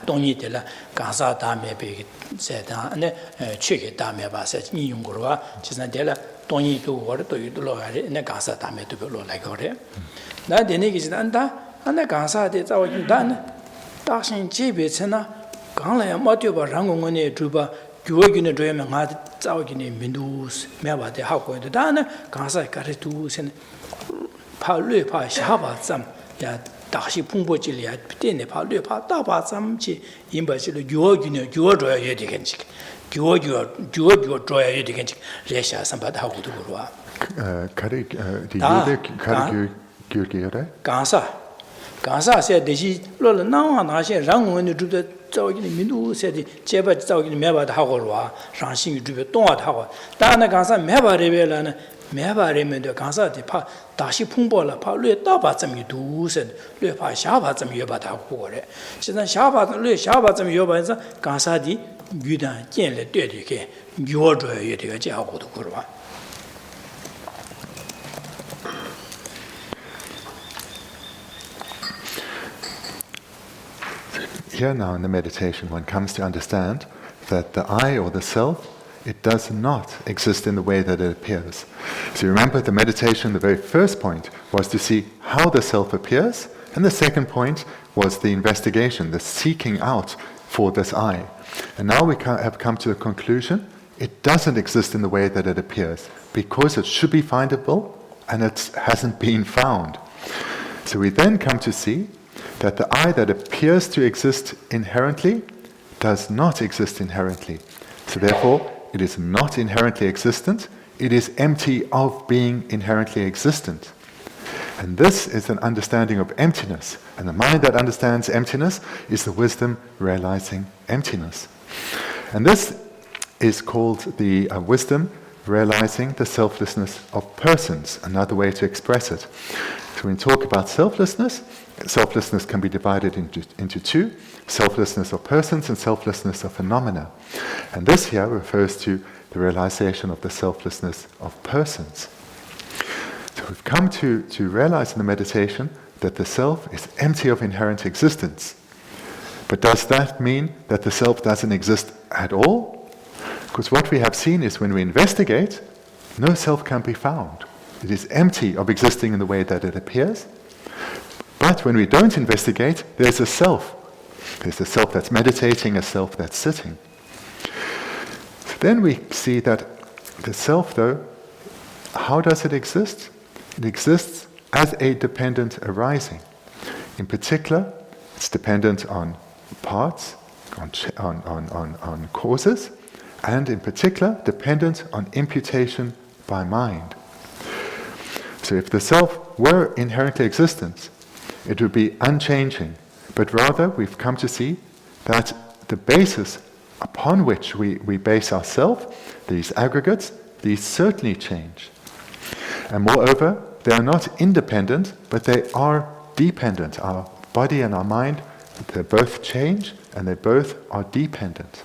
tongyi di la kansa dame bi sayadang cheke dame ba say nyi yung kurwa chi san di la tongyi tu kore to yu tu lo gari kansa dame tubi lo la kore da dini ki chi dan da kansa di sawa gini da dakshin jebe che na kangla ya ma tuba rangu nguni tuba gyuwa gyuna dhoya me nga tsawa gyuna minduus mewa de hao goya dana kansa kare tu sen pa lue pa sha pa tsam ya dakshi pungpo chili ya tene pa lue pa da pa tsam chi inba chili gyuwa dhoya yoy digan chik gyuwa dhoya yoy digan chik re sha samba da hao goya kurwa Kare gyur gyur re? Kansa se deji lo na na se rang wen du de zao gi min du se de je ba zao gi me ba da ho ro rang xin yu zhe dong wa da ho da na kansa me ba re be la na me ba re me de kansa de pa da xi pong bo la pa lue da ba zhen yu du se lue pa xia ba zhen yu ba da ho re现在xia ba lue xia ba zhen yu ba zhen kansa di yu dan jian le de de ge yu zhe yu de ge jia ho de ku ro Here now in the meditation one comes to understand that the I or the self, it does not exist in the way that it appears. So you remember the meditation, the very first point was to see how the self appears, and the second point was the investigation, the seeking out for this I. And now we have come to the conclusion, it doesn't exist in the way that it appears, because it should be findable and it hasn't been found. So we then come to see that the I that appears to exist inherently does not exist inherently. So therefore, it is not inherently existent, it is empty of being inherently existent. And this is an understanding of emptiness. And the mind that understands emptiness is the wisdom realizing emptiness. And this is called the wisdom realizing the selflessness of persons, another way to express it. So when we talk about selflessness, selflessness can be divided into two, selflessness of persons and selflessness of phenomena. And this here refers to the realization of the selflessness of persons. So we've come to realize in the meditation that the self is empty of inherent existence. But does that mean that the self doesn't exist at all? Because what we have seen is when we investigate, no self can be found. It is empty of existing in the way that it appears. But when we don't investigate, there's a self. There's a self that's meditating, a self that's sitting. So then we see that the self, though, how does it exist? It exists as a dependent arising. In particular, it's dependent on parts, on causes, and in particular, dependent on imputation by mind. So if the self were inherently existent, it would be unchanging. But rather, we've come to see that the basis upon which we base ourselves, these aggregates, these certainly change. And moreover, they are not independent, but they are dependent. Our body and our mind, they both change, and they both are dependent.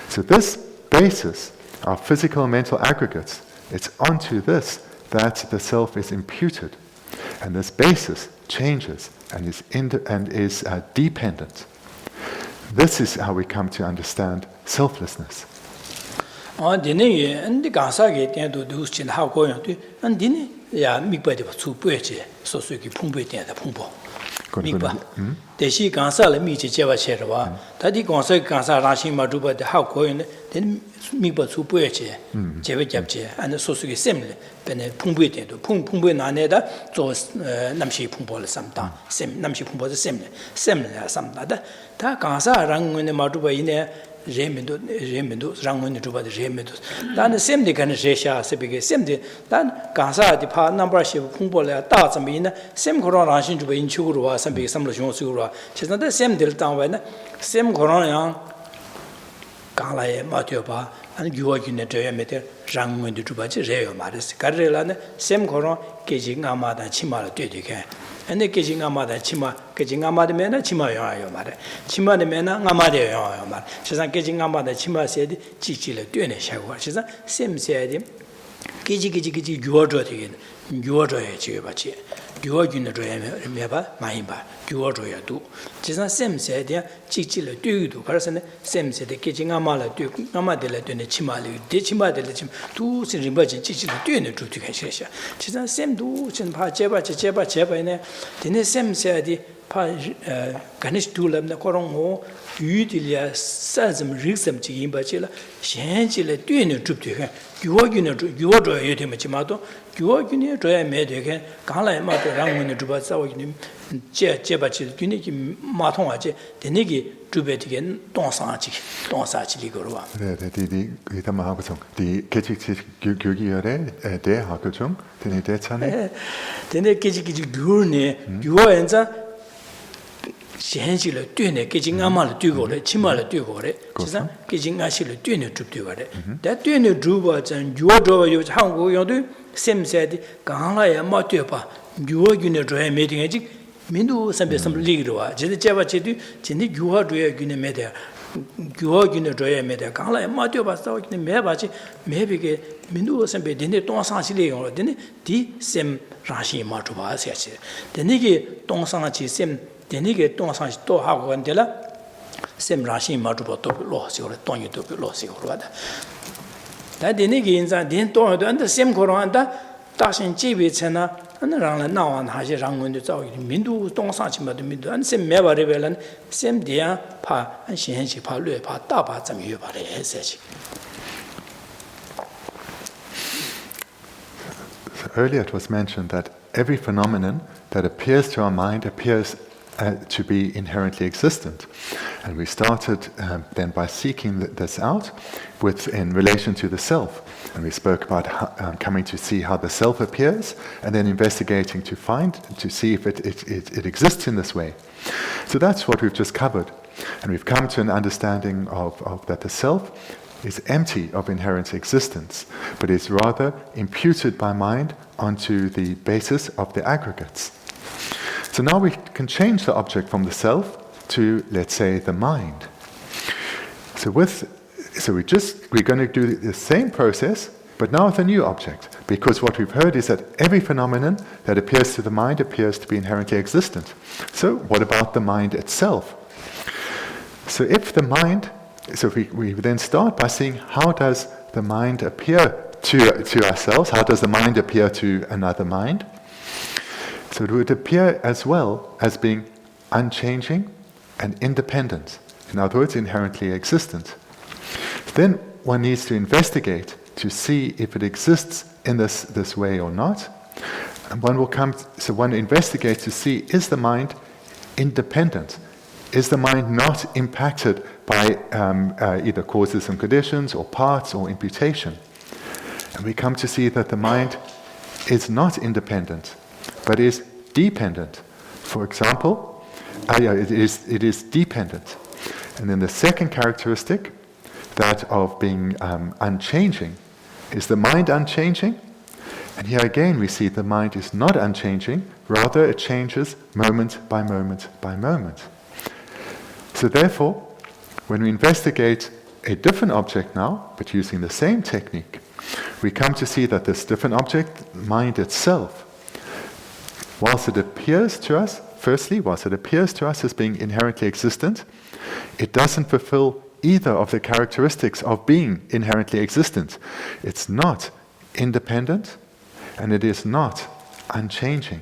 So this basis, our physical and mental aggregates, it's onto this that the self is imputed. And this basis changes and is dependent. This is how we come to understand selflessness. Mikpa. Deshi gansa la mi che jeba cherwa. Tadi gansa rashi ma duba de how koyin then mikpa su pue che. Jeba japche and so su semle bene pungbe de pungbe na ne da zo namshi pungbo le samta. Sem namshi pungbo de semle samta da. Ta gansa rang ne ma duba ine Remendo rangun duba de remendo. Dan semde kan resha sebege semde dan gansa di pa number shi pungbo le da zami ne sem koran ranshin duba in chuguru wa sambe samlo shong suguru. Chesna de semde tang wa ne sem koran yang gala ye ma tyo ba an yuwa gyune de me de rangun duba je reyo ma res. Karela ne sem koran keji ngama da chima la de ke. And the kitchen amada chima, kitchen amada mena chima yo mare. Chima de mena amade yo mare. She's a kitchen amada chima said, chichilla dune shagwa. She's a same said, kiji yuodo again, yuodo chibachi. Yuogin remember, Mahimba, yuodo do. She's a same said, chichilla do person, same said the kitchen amala do, amadela dune chimali, de chima de chim, two simbaji chichilla dune to Geshe. She's a same do, and pa cheba in there. Then same said, pa Ganesh Dulam, the Korongo, Udilia, Sazam, Rixam, Chimbachilla, Shanchilla dune to her. Yuodo Yutimachimato, Yuogin, Joy made again, Kala Mato Rangun to Batsaw, Jebachi, Uniki Matongache, the Nigi, Tubetigan, Donsachi Ligorua. The Tamahakusung, the Kitchi Gyugiore, De Hakuchung, the Detane. Then the Kitchi Gurne, you are in Shenchilla Dune, kitchen amal dugore, chimala dugore, kitchen ashilla dune to dugore. That dune druba and your drawer you hango you do, same said, Gala Matupa, you are gonna meeting aging, Mindu some ligua, Java Chedu, Jenny, you are doing a guinea you are gonna draw media, Gala Matupa, so in the Mebachi, maybe get Mindu some bedin, don't sansi or then the same Rashi Matuba says. The Nigi don't sansi same. Denige don't sanj to hago andela sem rashi matuba to loss or tonyu to loss or what. That denige in the don't and the same coranda, dashing chibitsena, and around now and haji rangun to talk. Mindu don't sanch madu and same meva revelan, same dia pa and shenchi pa lu pa taba some you by the Earlier it was mentioned that every phenomenon that appears to our mind appears to be inherently existent. And we started then by seeking this out in relation to the self. And we spoke about coming to see how the self appears and then investigating to see if it exists in this way. So that's what we've just covered. And we've come to an understanding of that the self is empty of inherent existence, but is rather imputed by mind onto the basis of the aggregates. So now we can change the object from the self to, let's say, the mind. So we're going to do the same process, but now with a new object, because what we've heard is that every phenomenon that appears to the mind appears to be inherently existent. So what about the mind itself? So we then start by seeing, how does the mind appear to ourselves? How does the mind appear to another mind? So it would appear as well as being unchanging and independent. In other words, inherently existent. Then one needs to investigate to see if it exists in this way or not. And one investigates to see, is the mind independent? Is the mind not impacted by either causes and conditions, or parts, or imputation? And we come to see that the mind is not independent, but is dependent. For example, it is dependent. And then the second characteristic, that of being unchanging, is the mind unchanging? And here again we see the mind is not unchanging, rather it changes moment by moment by moment. So therefore, when we investigate a different object now, but using the same technique, we come to see that this different object, mind itself, whilst it appears to us as being inherently existent, it doesn't fulfill either of the characteristics of being inherently existent. It's not independent, and it is not unchanging.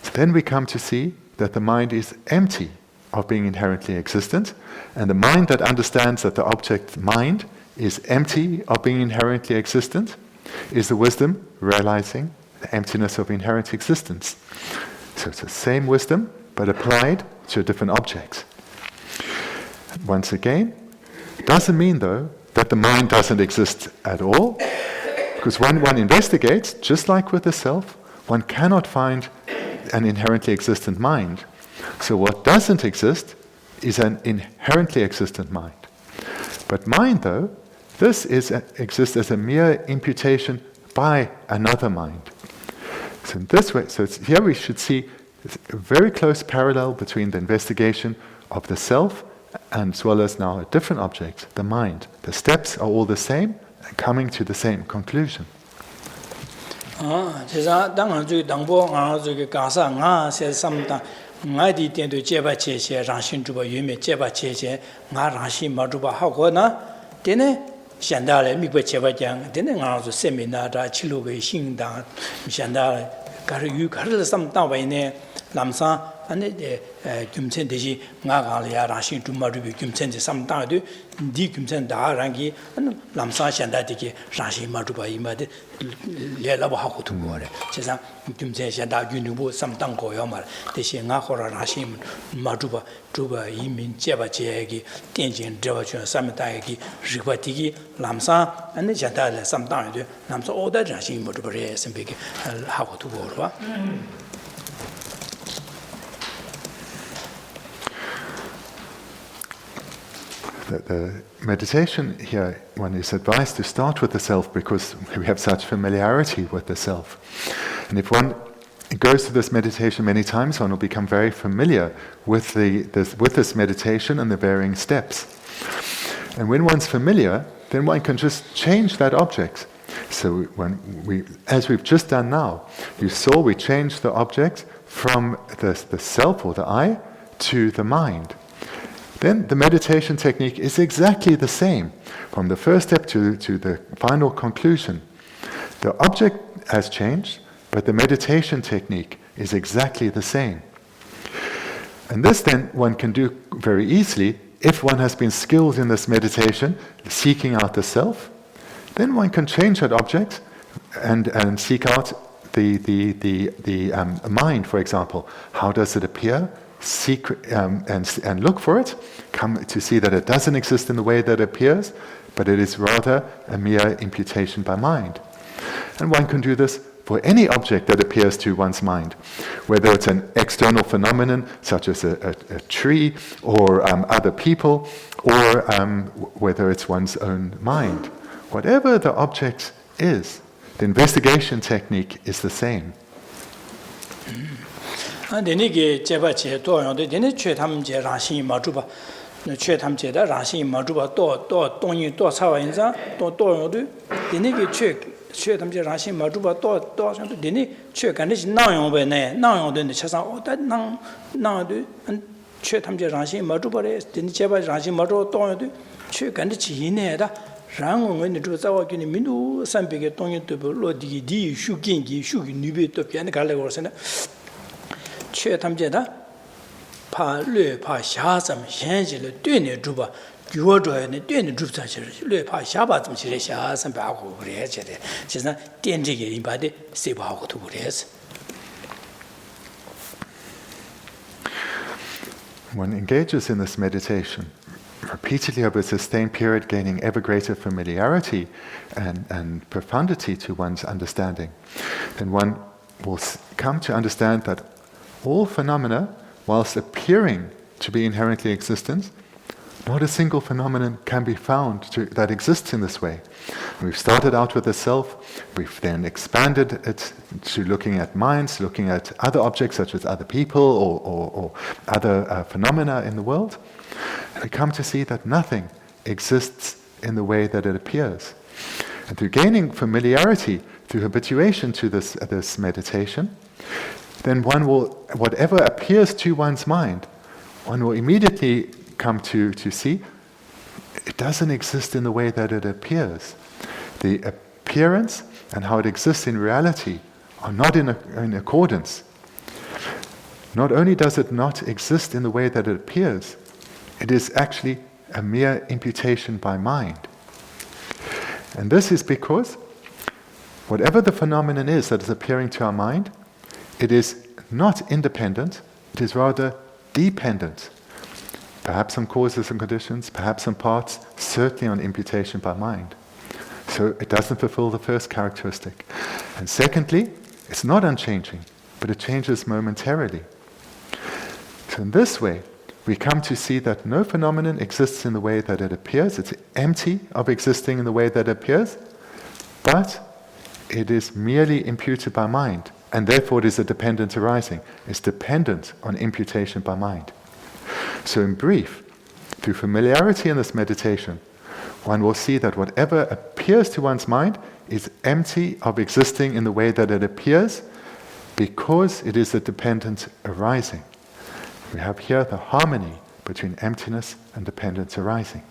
So then we come to see that the mind is empty of being inherently existent, and the mind that understands that the object mind is empty of being inherently existent is the wisdom realizing the emptiness of inherent existence. So it's the same wisdom, but applied to a different object. Once again, it doesn't mean though that the mind doesn't exist at all, because when one investigates, just like with the self, one cannot find an inherently existent mind. So what doesn't exist is an inherently existent mind. But mind though, this exists as a mere imputation by another mind. So in this way, here we should see a very close parallel between the investigation of the self and as well as now a different object, the mind. The steps are all the same and coming to the same conclusion. Lamsa ane gyumchen deji nga gangla ya rashin dumarubi gyumchen de samdang de di gyumchen da rangi lamsa shanda deke rashin maruba ima de le labo haku tu gore chesa gyumchen shanda gyunubu samdang go yomar deshi nga khora rashin maruba tuba imin cheba chegi tenjin dewa chun samdang gi rigba digi lamsa ane shanda le samdang de lamsa oda rashin maruba re sembege haku tu gore ba. The meditation here, one is advised to start with the self because we have such familiarity with the self. And if one goes through this meditation many times, one will become very familiar with this meditation and the varying steps. And when one's familiar, then one can just change that object. So as we've just done now, you saw we changed the object from the self or the I to the mind. Then the meditation technique is exactly the same, from the first step to the final conclusion. The object has changed, but the meditation technique is exactly the same. And this then one can do very easily if one has been skilled in this meditation, seeking out the self. Then one can change that object and seek out the mind, for example. How does it appear? Seek and look for it, come to see that it doesn't exist in the way that it appears, but it is rather a mere imputation by mind. And one can do this for any object that appears to one's mind, whether it's an external phenomenon such as a tree or other people, or whether it's one's own mind. Whatever the object is, the investigation technique is the same. One engages in this meditation repeatedly over a sustained period, gaining ever greater familiarity and profundity to one's understanding, then one will come to understand that all phenomena, whilst appearing to be inherently existent, not a single phenomenon can be found that exists in this way. We've started out with the self, we've then expanded it to looking at minds, looking at other objects such as other people or other phenomena in the world. And we come to see that nothing exists in the way that it appears. And through gaining familiarity, through habituation to this meditation, then one will, whatever appears to one's mind, one will immediately come to see it doesn't exist in the way that it appears. The appearance and how it exists in reality are not in accordance. Not only does it not exist in the way that it appears, it is actually a mere imputation by mind. And this is because whatever the phenomenon is that is appearing to our mind, it is not independent, it is rather dependent. Perhaps on causes and conditions, perhaps on parts, certainly on imputation by mind. So it doesn't fulfill the first characteristic. And secondly, it's not unchanging, but it changes momentarily. So in this way, we come to see that no phenomenon exists in the way that it appears. It's empty of existing in the way that it appears, but it is merely imputed by mind, and therefore it is a dependent arising. It's dependent on imputation by mind. So in brief, through familiarity in this meditation, one will see that whatever appears to one's mind is empty of existing in the way that it appears, because it is a dependent arising. We have here the harmony between emptiness and dependence arising.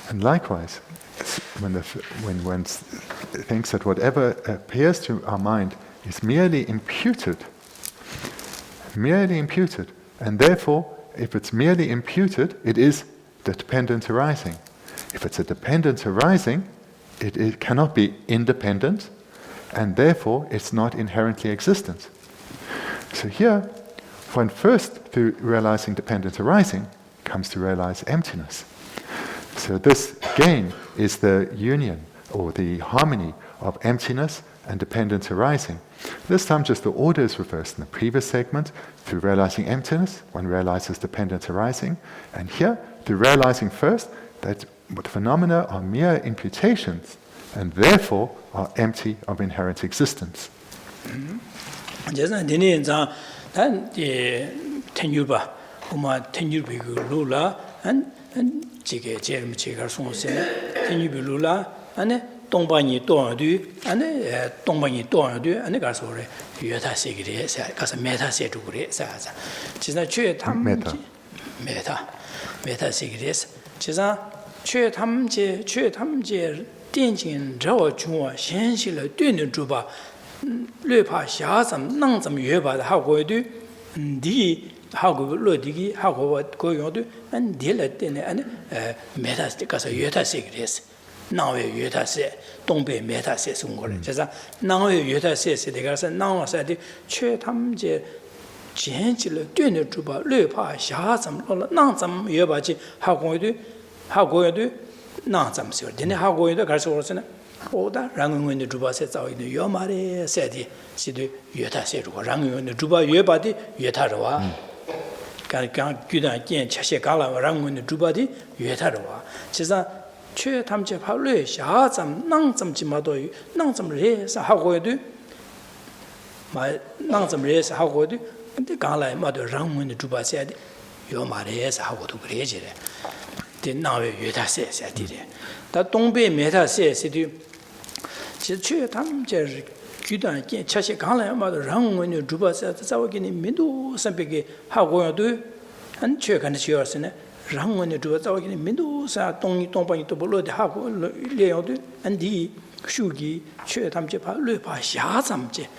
And likewise, when one thinks that whatever appears to our mind is merely imputed, and therefore, if it's merely imputed, it is the dependent arising. If it's a dependent arising, it cannot be independent, and therefore it's not inherently existent. So here, one first, through realizing dependent arising, comes to realize emptiness. So this, again, is the union, or the harmony of emptiness and dependent arising. This time just the order is reversed. In the previous segment, through realizing emptiness, one realizes dependent arising, and here, through realizing first that phenomena are mere imputations, and therefore are empty of inherent existence. 하고 로디기 하고 고용도 안 딜할 때는 아니 메타스 가서 여타세 그랬어. 나의 여타세 동배 메타세 송거래. 그래서 나의 여타세에 내가서 나와서도 최탐제 진실을 뛰는 주바 뢰파 샤점 나점 여바지 하고도 나점서 되네 하고도 가서 그러잖아. 오다 랑응의 주바세 자위는 여말에 세디 시도 여타세로 랑응의 주바 여바디 여타로와 그러니까 규단 见 차세 갈라 랑응의 주바디 여타로와 그래서 최탐제 팔뢰 샤점 낭점지마도 낭점레서 하고도 말 낭점레서 하고도 근데 갈라에 마도 랑응의 주바세 여말에서 하고도 그래지래 나의 여타세세디래 다 동배 메타세세디 지체 담제 규단 见 차시 갈라에 마도 랑응의 주바세 자오기니 민도 선배게 하고도 한 최근에 지었으네 랑원의 주어자기는 민도사 동방이 또 불러대 하고 레어도 안디 슈기 최담제 발뢰파 샤잠제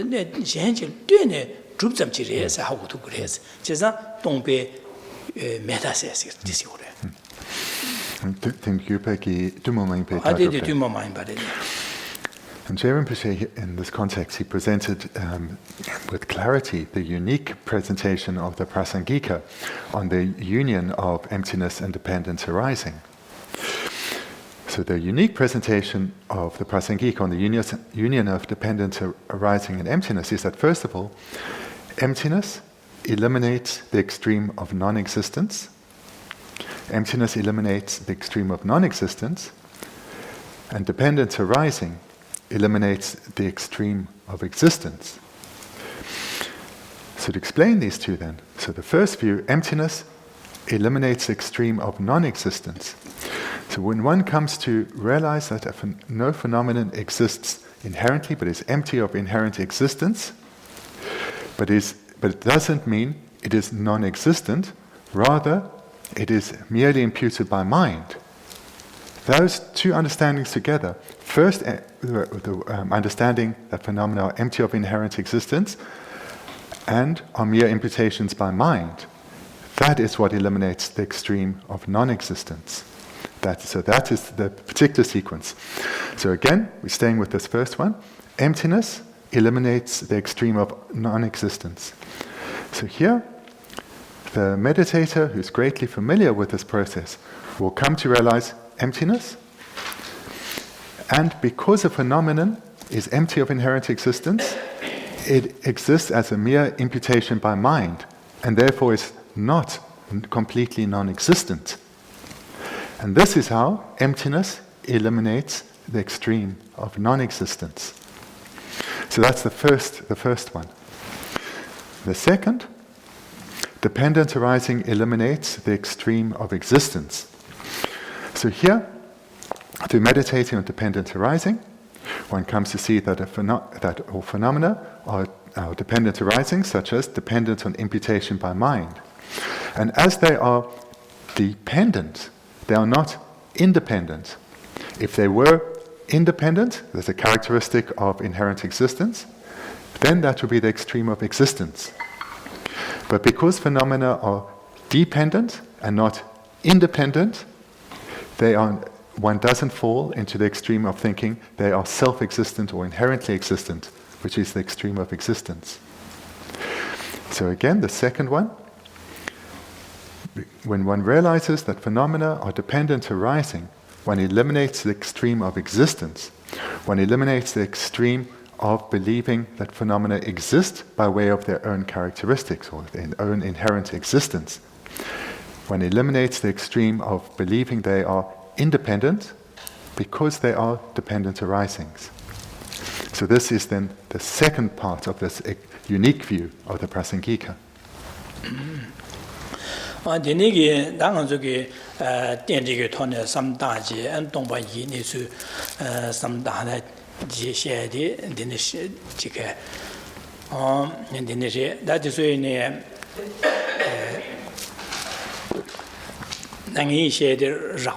내 현실 되네 줍잠지레서 하고도 그래서 제가 동배 메타세스 디시오래 Thank you, Peggy. And Jaron Pesce, in this context, he presented with clarity the unique presentation of the Prasangika on the union of emptiness and dependence arising. So the unique presentation of the Prasangika on the union of dependence arising and emptiness is that, first of all, emptiness eliminates the extreme of non-existence. Emptiness eliminates the extreme of non-existence, and dependence arising eliminates the extreme of existence. So to explain these two then, so the first view, emptiness eliminates the extreme of non-existence. So when one comes to realize that no phenomenon exists inherently but is empty of inherent existence, but it doesn't mean it is non-existent, rather it is merely imputed by mind. Those two understandings together, first the understanding that phenomena are empty of inherent existence and are mere imputations by mind, that is what eliminates the extreme of non-existence. So that is the particular sequence. So again, we're staying with this first one. Emptiness eliminates the extreme of non-existence. So here, the meditator who's greatly familiar with this process will come to realize emptiness, and because a phenomenon is empty of inherent existence, it exists as a mere imputation by mind, and therefore is not completely non-existent. And this is how emptiness eliminates the extreme of non-existence. So that's the first one. The second, dependence arising eliminates the extreme of existence. So here, through meditating on dependent arising, one comes to see that all phenomena are dependent arising, such as dependent on imputation by mind. And as they are dependent, they are not independent. If they were independent, that's a characteristic of inherent existence, then that would be the extreme of existence. But because phenomena are dependent and not independent, one doesn't fall into the extreme of thinking they are self-existent or inherently existent, which is the extreme of existence. So again, the second one, when one realizes that phenomena are dependent arising, one eliminates the extreme of existence, one eliminates the extreme of believing that phenomena exist by way of their own characteristics or their own inherent existence. One eliminates the extreme of believing they are independent because they are dependent arisings. So this is then the second part of this unique view of the Prasangika. Bendigo 당은 저기 Bendigo 톤에 삼다지 안동바 이니수 삼다나 지시에디 되는시 지게 되는시 다지소이네 당이 시에디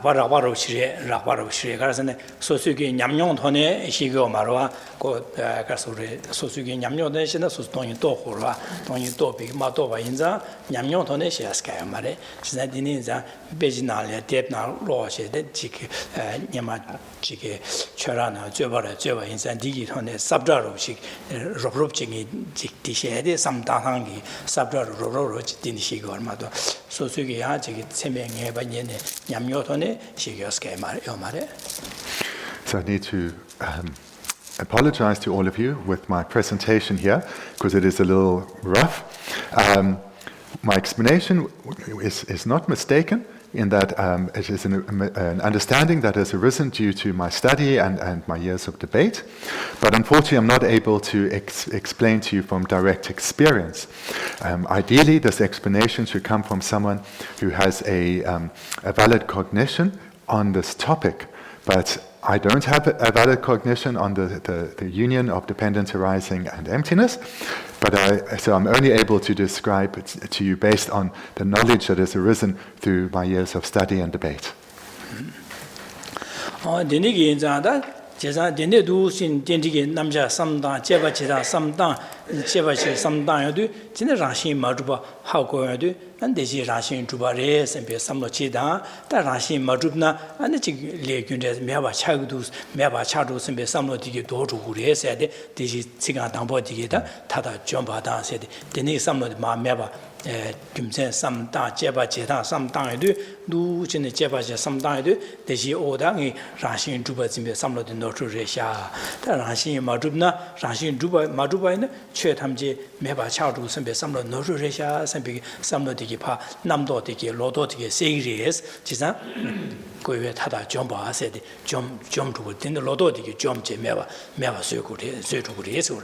rakpa shire karasane sosuki nyamnyong thone shigyo marwa ko karasure sosuki nyamnyong thone shina sos tongi to khurwa tongi to bi ma to ba inza nyamnyong thone shias kaya mare shina dini za bejina le tep na lo she de jik nyama jike chorana jeba inza digi thone sabdra ro shik rob chingi jik ti she de samda hangi sabdra ro dini shigyo ma do sosuki ya jik sembe nge ba nyene nyamnyo thone shigyos ke mare. So I need to apologize to all of you with my presentation here, because it is a little rough. My explanation is not mistaken in that it is an understanding that has arisen due to my study and my years of debate. But unfortunately, I'm not able to explain to you from direct experience. Ideally, this explanation should come from someone who has a valid cognition on this topic. But I don't have a valid cognition on the union of dependent arising and emptiness, so I'm only able to describe it to you based on the knowledge that has arisen through my years of study and debate. 제가 된데 두신 된지게 남자 삼당 제바 제다 삼당 제바시 삼당여도 진짜 라신 마주바 하고여도 안데지 라신 주바레 선배 삼로치다 다 라신 마주나 안데 지 레균데 매바 차고도 매바 차도 선배 삼로디게 도주구레서 돼 대지 지가 당보디게다 타다 좀 받아서 돼 되네 삼로 마 매바 김세 삼당 제바 제다 삼당여도 누진의 제바제 삼당여도 대지 오당이 라신 주바 선배 삼로디 노주레샤 다 라신 마주나 라신 주바 마주바이네 최탐지 매바 차도 선배 삼로 노주레샤 선배 삼로디 파 남도되게 로도되게 세리에스 지상 고외 타다 좀 봐세디 좀 두고 된데 로도되게 좀 제매와 매와 수요구리에서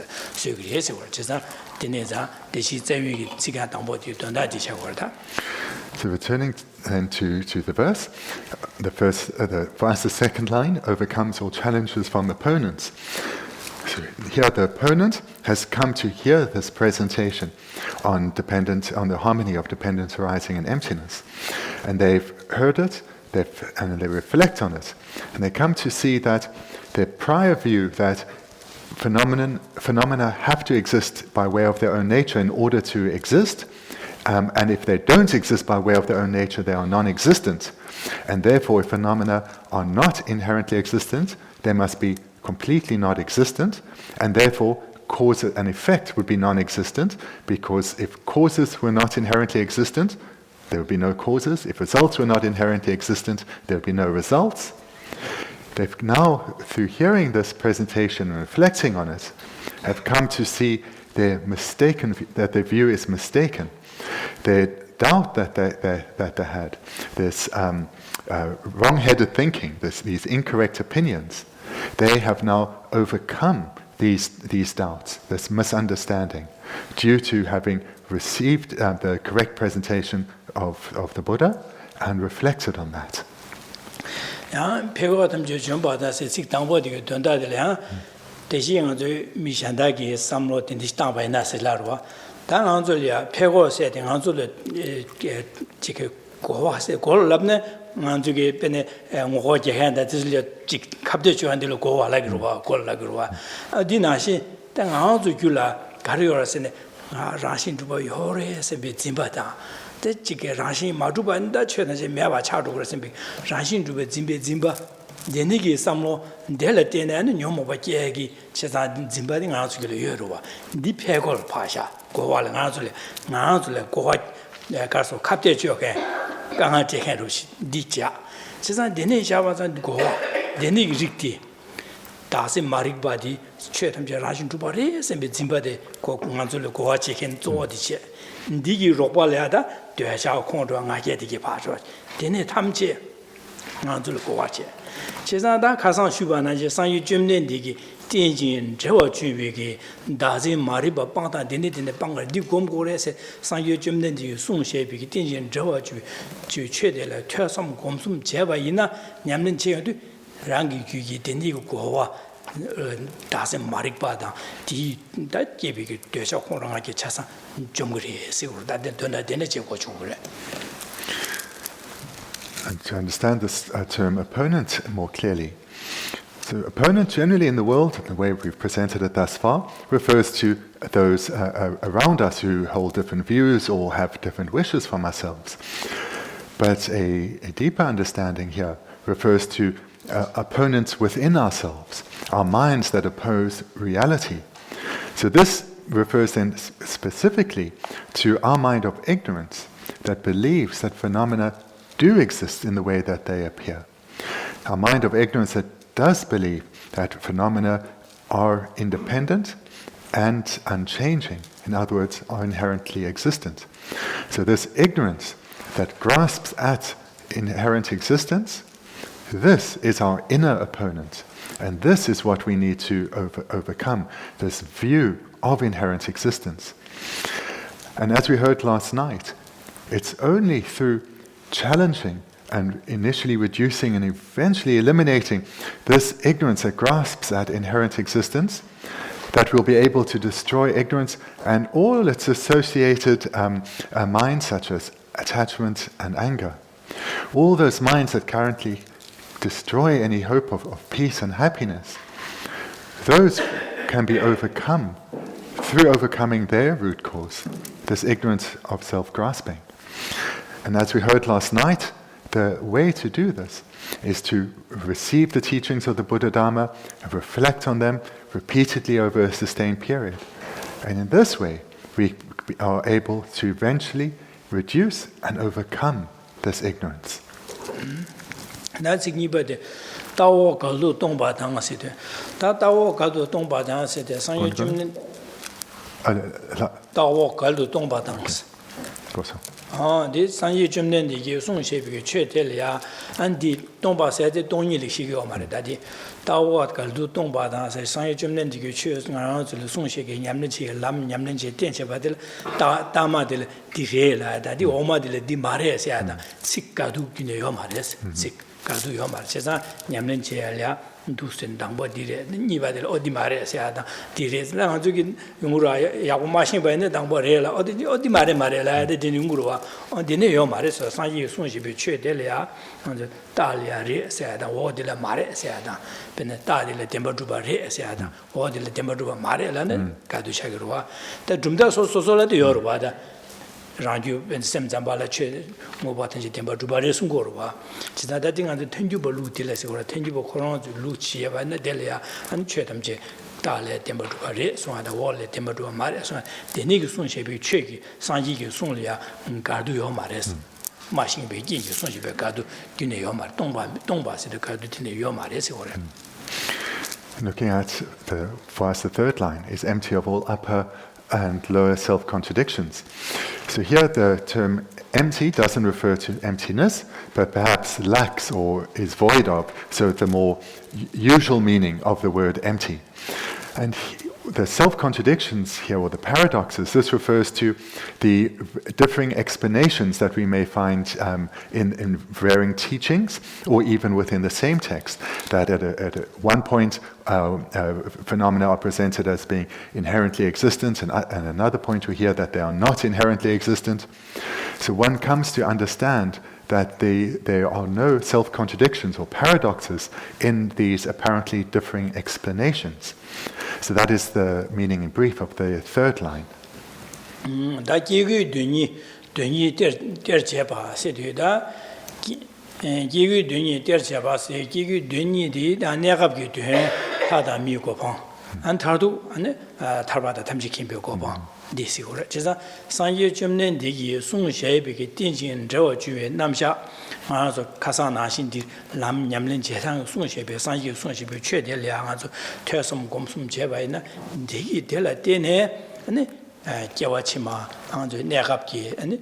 지상 되네자 대시 제위 지가 당보디 돈다지 shago다. So returning then to the verse, the second line overcomes all challenges from opponents. So here the opponent has come to hear this presentation on the harmony of dependence arising and emptiness. And they've heard it, and they reflect on it. And they come to see that their prior view that phenomena have to exist by way of their own nature in order to exist, and if they don't exist by way of their own nature, they are non-existent. And therefore, if phenomena are not inherently existent, they must be completely not existent, and therefore cause and effect would be non-existent, because if causes were not inherently existent, there would be no causes. If results were not inherently existent, there would be no results. They've now, through hearing this presentation and reflecting on it, have come to see that their view is mistaken. Their doubt that they had, this wrong-headed thinking, these incorrect opinions, they have now overcome these doubts, this misunderstanding, due to having received the correct presentation of the Buddha and reflected on that. 만족에 변에 뭐가 해한다 뜻을 직 갑대 주한들로 고와라기로와 골라기로와 디나시 땅 아주 줄라 가려서네 라신 두바 요래서 비진바다 대지게 라신 마두반다 최나제 매바 차도 그래서 라신 두바 진바 데니기 삼로 델 때는 녀모바 계기 제사 진바딩 아주 요로와 니 패골 파샤 고와라 나줄래 고와 가서 갑대 주게 강아지 해로시 디자 지산 데네 샤바산 고 데네 리티 다세 마릭바디 최탐제 라신 두바레 셈베 진바데 고 강아줄래 고아치 켄 조디체 디기 로발야다 되샤 콩도 나게디기 봐줘 데네 탐제 강아줄 고아치 지산다 가상 슈바나제 상유 쯤낸 디기 电经这个区别个，大人马里把帮他点帮个，你公过来是上有专门的送些别个电经这个就确定了，推上公送结巴因呐，你们这样对，让给去点那个国话，大人马里把当，第那这边个对小空让他给车上，中国的是不是？但对那点的结果出来。And to understand this term opponent more clearly. So opponent generally in the world, the way we've presented it thus far, refers to those around us who hold different views or have different wishes from ourselves. But a deeper understanding here refers to opponents within ourselves, our minds that oppose reality. So this refers then specifically to our mind of ignorance that believes that phenomena do exist in the way that they appear. Our mind of ignorance that does believe that phenomena are independent and unchanging. In other words, are inherently existent. So this ignorance that grasps at inherent existence, this is our inner opponent. And this is what we need to overcome, this view of inherent existence. And as we heard last night, it's only through challenging and initially reducing and eventually eliminating this ignorance that grasps at inherent existence that we'll be able to destroy ignorance and all its associated minds such as attachment and anger. All those minds that currently destroy any hope of peace and happiness, those can be overcome through overcoming their root cause, this ignorance of self-grasping. And as we heard last night, the way to do this is to receive the teachings of the Buddha Dharma, reflect on them repeatedly over a sustained period. And in this way, we are able to eventually reduce and overcome this ignorance. That's the Tao Galu Dongba Dang City. Tao Galu Dongba Dang City, San Jum Tao Galu Dongba Dangs. This San Jumden, the Yusung Shape, Chetelia, and the Dongba said the Doni Shigo Maridadi. Tao Galu Dongba Dang, San Jumden, the Chus, around the Sung Shake, Yamnichi, Lam Yamnichi, Tenchabadil, Tamadil, Tifela, the Oma de Mare Siada, Sikadu Kineomares, Sik. Kadu yomar chesa nyamlen cheya dusten dangbo dire nibadel odi mare seada dire la jugi yungura ya ko machine ba ne dangbo re la odi mare la de yungura odi ne yomare so san yi sun shi be chue de ya da ya re seada odi la mare seada ben da de le temba juba re seada odi le temba juba mare la ne kadu shagirwa da jumda so la de yorwa da Ranju and Sem Zambala Che, Mobatanji Temba Dubares Ngorwa. Chita dating on the tangible lutiles or a tangible coron to Lucia and Delia and Chetamje, Dale Temba Dubare, so on the wall at Temba Duamares, the nigger soon shall be checky, Sanji Sunlia, and Gardu Yomares. Machine be Gigi, soon she be Gardu, Dine Yomar, Tomba, said the Gardu Dine Yomares. Looking at for us, the third line is empty of all upper and lower self-contradictions. So here the term empty doesn't refer to emptiness, but perhaps lacks or is void of, so the more usual meaning of the word empty. And the self-contradictions here, or the paradoxes, this refers to the differing explanations that we may find in varying teachings, or even within the same text, that at one point phenomena are presented as being inherently existent, and another point we hear that they are not inherently existent. So one comes to understand that there are no self-contradictions or paradoxes in these apparently differing explanations. So that is the meaning in brief of the third line. Disigura. Chisa Sanye Chumnen Digi, Sung Shabe, Tinjin, Joe, Namsha, Kasa Nashin, Lam Yamlin Jetang, Sung Shabe, Sanye Sung Shabe, Che Liang, Tersum Gomsum Jebaina, Digi Della Dene, and Jawachima, and the Nerapki, and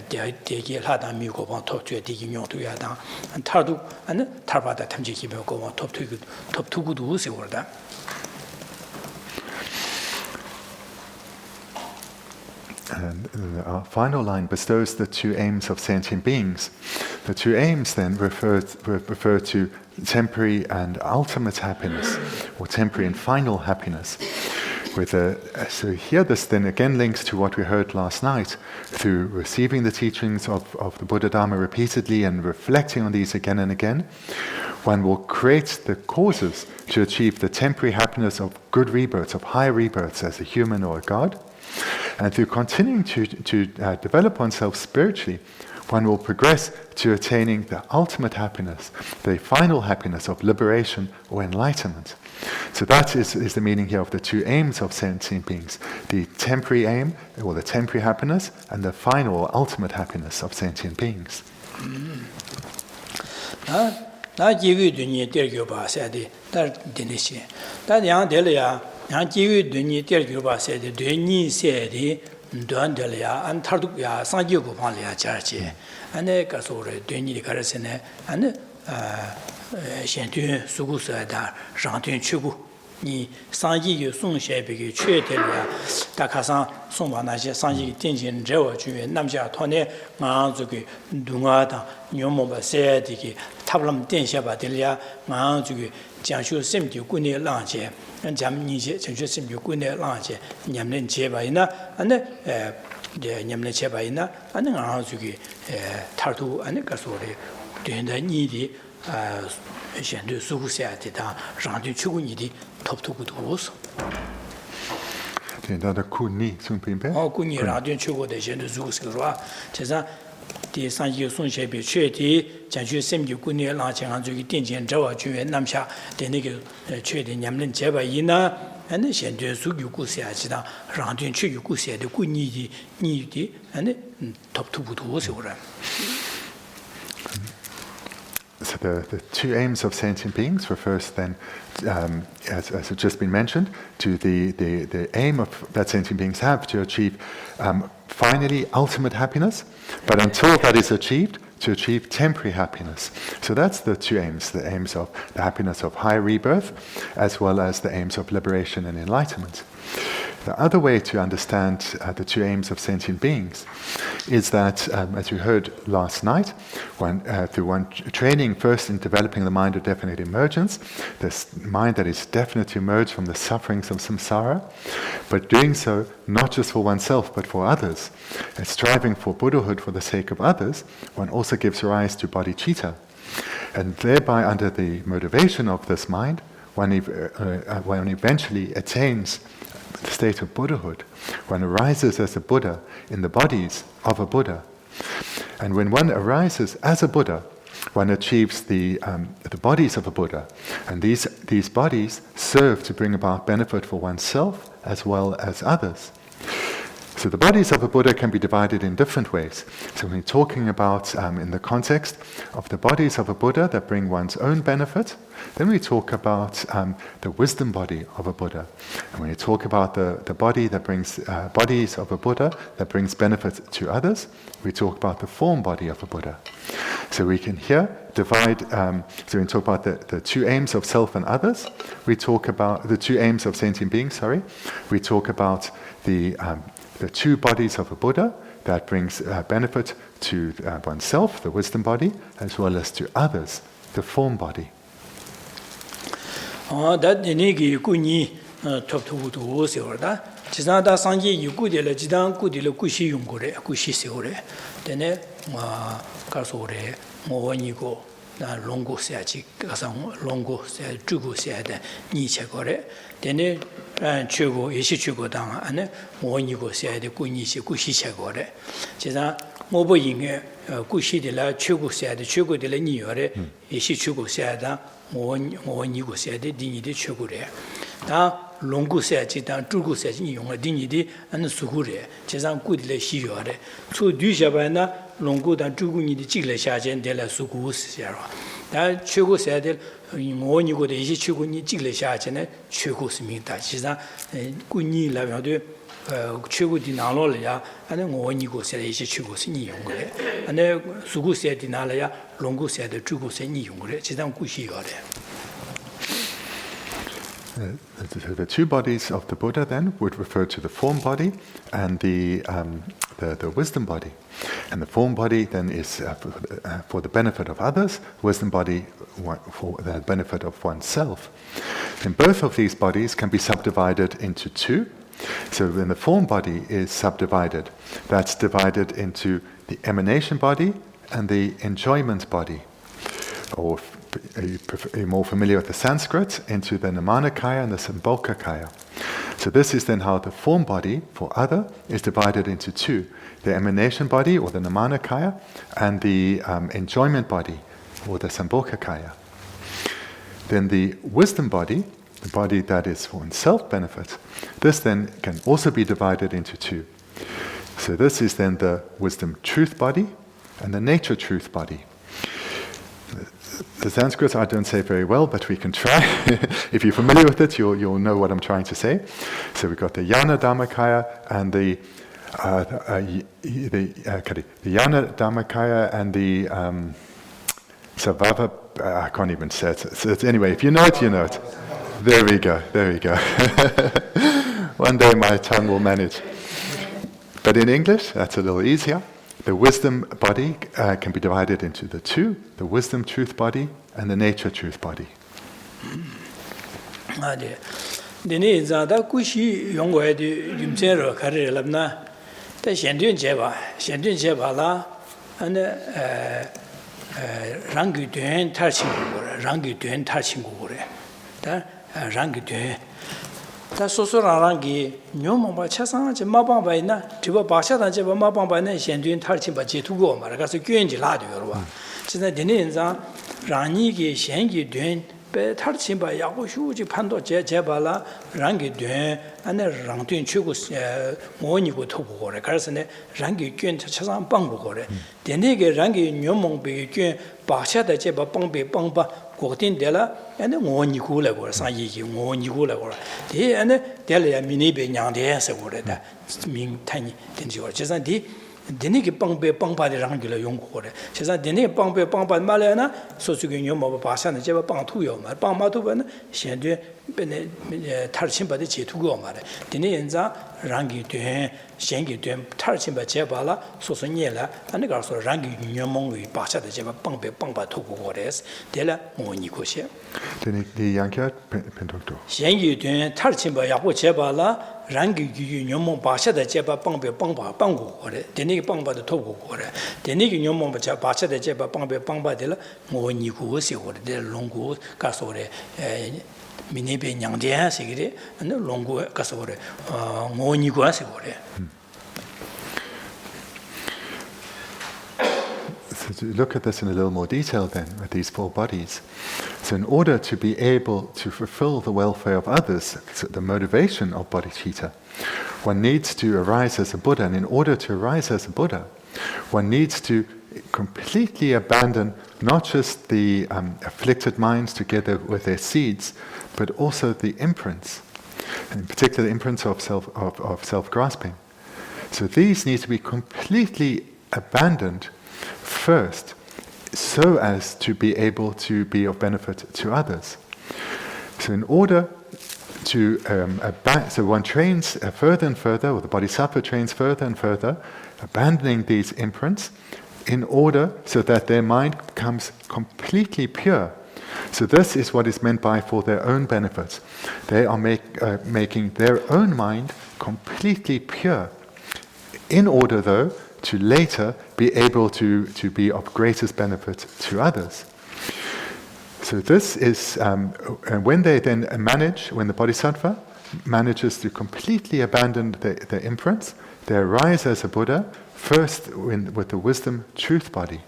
Digi Lada Miko, top to a digging to Yada, and Tardu, and Tarvata Tamjiki go on top to good Usi order. And our final line bestows the two aims of sentient beings. The two aims then refer to temporary and ultimate happiness, or temporary and final happiness. So here this then again links to what we heard last night. Through receiving the teachings of the Buddha Dharma repeatedly and reflecting on these again and again, one will create the causes to achieve the temporary happiness of good rebirths, of higher rebirths as a human or a god. And through continuing to develop oneself spiritually, one will progress to attaining the ultimate happiness, the final happiness of liberation or enlightenment. So that is the meaning here of the two aims of sentient beings, the temporary aim, or the temporary happiness, and the final or ultimate happiness of sentient beings. 나 지구 dunyi tergyo ba sayade dar dinishi da yang de ya yang jigu dunyi tergyo ba sayade dunyi sayade don de ya an tarduk ya sanji go pan ya charchi ane ka so re dunyi ka resene ane shen tu sugu sa da ran tu chugu ni sanji yu song xie bi ge chue de ya da ka san song ba na xie sanji din jin zhe wo ju nam xia to ne ma zu ge dunga da nyo mo ba se de ge tablam den xia ba de ya ma zu ge jiang shu sim de gu ne lang jie jam ni jie jiang shu sim de gu ne lang jie nyam len jie ba ina ane de nyam len jie ba ina ane ma zu ge tar tu ane ka so re de da ni de shen de su gu xia de da ran de chu gu ni de top tu gu du so Da ku ni sung pin pe. gu ni ran de chu gu de shen de su gu se ro che sa di san ji song xie bi chue di jiang xue sim ji gu ni lang qian ang zu ge dian jian zhe wa ju nam xia de ne ge chue de nyam len jie ba yi na ane shen de su gu gu xia ji da ran de chu gu gu xia de gu ni di ane top tu gu du se ro. So the two aims of sentient beings refers then, as has just been mentioned, to the aim of that sentient beings have to achieve finally ultimate happiness, but until that is achieved, to achieve temporary happiness. So that's the two aims, the aims of the happiness of high rebirth, as well as the aims of liberation and enlightenment. The other way to understand the two aims of sentient beings is that, as we heard last night, through one training first in developing the mind of definite emergence, this mind that is definite to emerge from the sufferings of samsara, but doing so not just for oneself but for others, and striving for Buddhahood for the sake of others, one also gives rise to bodhicitta. And thereby, under the motivation of this mind, one eventually attains the state of Buddhahood. One arises as a Buddha in the bodies of a Buddha. And when one arises as a Buddha, one achieves the bodies of a Buddha. And these bodies serve to bring about benefit for oneself as well as others. So the bodies of a Buddha can be divided in different ways. So when we're talking about, in the context of the bodies of a Buddha that bring one's own benefit, then we talk about the wisdom body of a Buddha. And when we talk about the body that brings, bodies of a Buddha that brings benefit to others, we talk about the form body of a Buddha. So we can here divide, so we talk about the two aims of self and others. We talk about the two aims of sentient beings, We talk about the two bodies of a Buddha that brings benefit to oneself, the wisdom body, as well as to others, the form body. That negi kuni top to do so that. Chisada Sanji, you could let Jidan could look Kushi Yungure, Kushi Sore, then Karsore, Moanigo, Longo Sachi, Longo Jugo said, Niche Gore, then Chugo, Ishichugo down, and Moanigo said, Kunishi, Kushi Chagore. Chisa Moboing, Kushi de la Chugo said, Chugo de la Niore, Ishichugo said, Moanigo said, Dini de Chugure. Da Longo said, Jugo said, Yong, Dinidi, and Sugure, Chesan good le Shiore. So do Jabana, Longo than Juguni the Chile Shajan de la Sugu Sierra. That Chugo said, when you go to Chuguni Chile Shajan, Chugos Minta, Chisa, Guni Lavade, Chugo di Nalolia, and then when you go say Chugos in Yongre, and then Sugu said in Alaya, Longo said the Jugos in Yongre, Chisan Kushi got it. The two bodies of the Buddha then would refer to the form body and the wisdom body. And the form body then is for the benefit of others, wisdom body for the benefit of oneself. then both of these bodies can be subdivided into two. So when the form body is subdivided, that's divided into the emanation body and the enjoyment body. Or you're more familiar with the Sanskrit, into the Namanakaya and the Sambhogakaya. So this is then how the form body for other is divided into two. The emanation body, or the Namanakaya, and the enjoyment body, or the Sambhogakaya. Then the wisdom body, the body that is for self-benefit, this then can also be divided into two. So this is then the wisdom truth body and the nature truth body. The Sanskrit I don't say very well, but we can try. If you're familiar with it, you'll know what I'm trying to say. So we've got the Jnana Dhammakaya and the Jnana Dhammakaya and the Savava. I can't even say it. So anyway, if you know it, you know it. There we go. One day my tongue will manage. But in English, that's a little easier. The wisdom body can be divided into the two, the wisdom truth body and the nature truth body. Dene zada kushi yongwe de yumzero kare labna ta shendun jeba la ane rangi duen tarchin gore ta rangi duen 다 소소라랑기 뇨몽바 차상한테 마방바이나 디바 바샤단제 마방바이나 현준 탈침바 제투고 말아 가서 교인지 라디오로 봐. 진짜 되는자 라니게 현기 된 탈침바 야고 휴지 판도 제발라 랑기 된 안에 랑된 추고 모니고 토고래. 그래서네 랑기 교인 차상 방고래. 되네게 랑기 뇨몽베 교인 바샤다 제바 방베 방바 고딘데라 ane ngoni kula gora sanyi ki ngoni kula gora de ane dele ya mini be nyangde se gora da ming tani denji gora jesan di deni ki pangbe pangpa de rang gila yong gora jesan deni pangbe pangpa ma le na so su ge nyom ba ba san de ba pang tu yo ma pang ma tu ba na xian de be ne tar chin ba de je tu go ma de deni yen za rang gi de xian gi de tar chin ba je ba la so so nye la ane ga so rang gi nyom mong gi ba cha de je ba pangbe pangpa tu go gora es de la ngoni ko xie 이 양키야 펜톡도. 현기 된 탈침바 야고 제발라 랑기 규 녀몽 바샤다 제바 빵베 빵바 빵고 거래. 데니기 빵바도 토고 거래. 데니기 녀몽 바샤다 제바 빵베 빵바들 모니고 세고래. 데 롱고 가서래. 미니베 냥데 세기래. 근데 롱고 가서래. 모니고 세고래. So to look at this in a little more detail then, with these four bodies. So in order to be able to fulfill the welfare of others, so the motivation of bodhicitta, one needs to arise as a Buddha. And in order to arise as a Buddha, one needs to completely abandon not just the afflicted minds together with their seeds, but also the imprints, and in particular the imprints of self-grasping. So these need to be completely abandoned first, so as to be able to be of benefit to others. So in order to so one trains further and further, or the bodhisattva trains further and further, abandoning these imprints, in order so that their mind becomes completely pure. So this is what is meant by for their own benefit. They are making their own mind completely pure, in order though to later be able to be of greatest benefit to others. So this is, when they then when the bodhisattva manages to completely abandon the imprints, they arise as a Buddha, first with the wisdom truth body.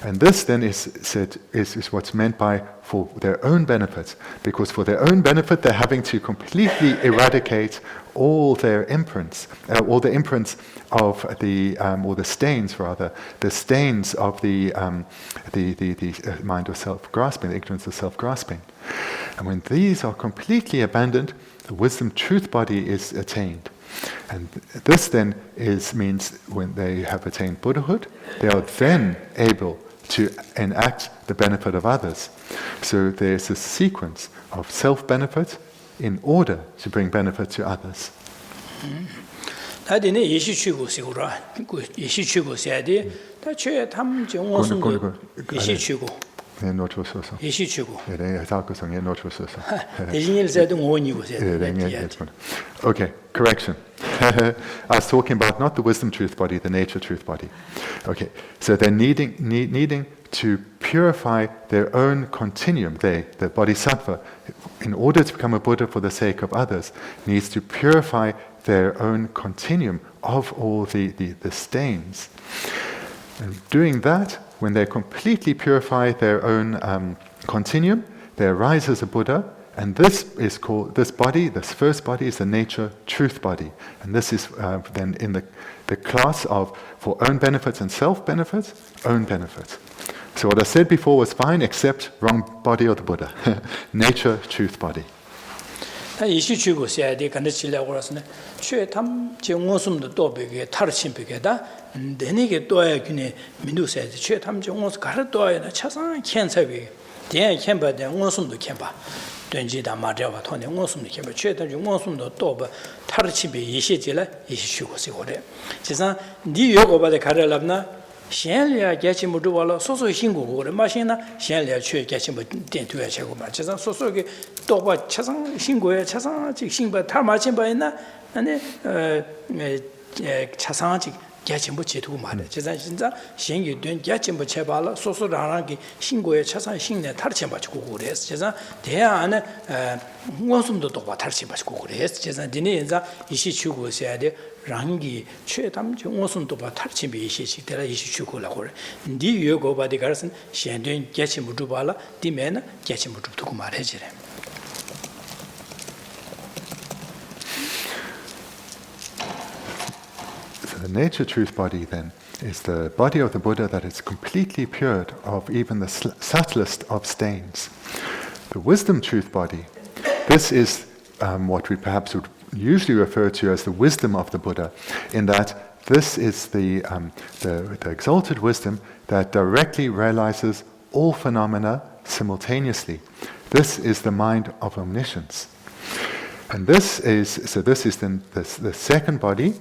And this then is what's meant by for their own benefit, because for their own benefit they're having to completely eradicate all their imprints, all the imprints of the, or the stains rather, the stains of the mind of self-grasping, the ignorance of self-grasping. And when these are completely abandoned, the wisdom truth body is attained. And this then means when they have attained Buddhahood, they are then able to enact the benefit of others. So there's a sequence of self-benefit in order to bring benefit to others. 예시 주고. Okay, correction. I was talking about not the wisdom truth body, the nature truth body. Okay, so they're needing to purify their own continuum. The bodhisattva, in order to become a Buddha for the sake of others, needs to purify their own continuum of all the stains. And doing that, when they completely purify their own continuum, they arise as a Buddha, and this is called, this first body is the nature truth body. And this is then in the class of, for own benefits and self-benefits, own benefits. So what I said before was fine, except wrong body of the Buddha, nature truth body. 이시 주고 세야디 간데 치려고 그러서네. 최 탐제 원숨도 또 베게 타르친 베게다. 내내게 또야 균에 민두세야지. 최 탐제 원수 가르 또야 차상 캔사비. 대한 캔바데 원숨도 캔바. 된지다 마저와 토네 원숨도 캔바. 최 탐제 원숨도 또 타르치비 이시지라 이시 주고 세고래. 지상 니 요거바데 가르랍나 闲聊节气不住完了，所以辛苦过了，马现在闲聊去节气不点对啊，结果嘛，就上所以个多把吃上辛苦呀，吃上这辛苦，他马前把那吃上这节气不接触嘛的，就上现在闲一段节气不吃罢了，所以让人给辛苦呀，吃上辛呢，他的钱把去过过的，就上这样呢，我什么都多把他的钱把去过过的，就上今年现在一起去过些的。 랑기 최담지 원순도 봐 탈치 비시시 때라 이시 주고라 그래 니 요거 바디 가르선 현된 개치 무주 발라 디메나 개치 무주 두고 말해지래 So the nature truth body then is the body of the Buddha that is completely pure of even the subtlest of stains. The wisdom truth body, this is what we perhaps would usually referred to as the wisdom of the Buddha, in that this is the exalted wisdom that directly realizes all phenomena simultaneously. This is the mind of omniscience. And this is then the second body,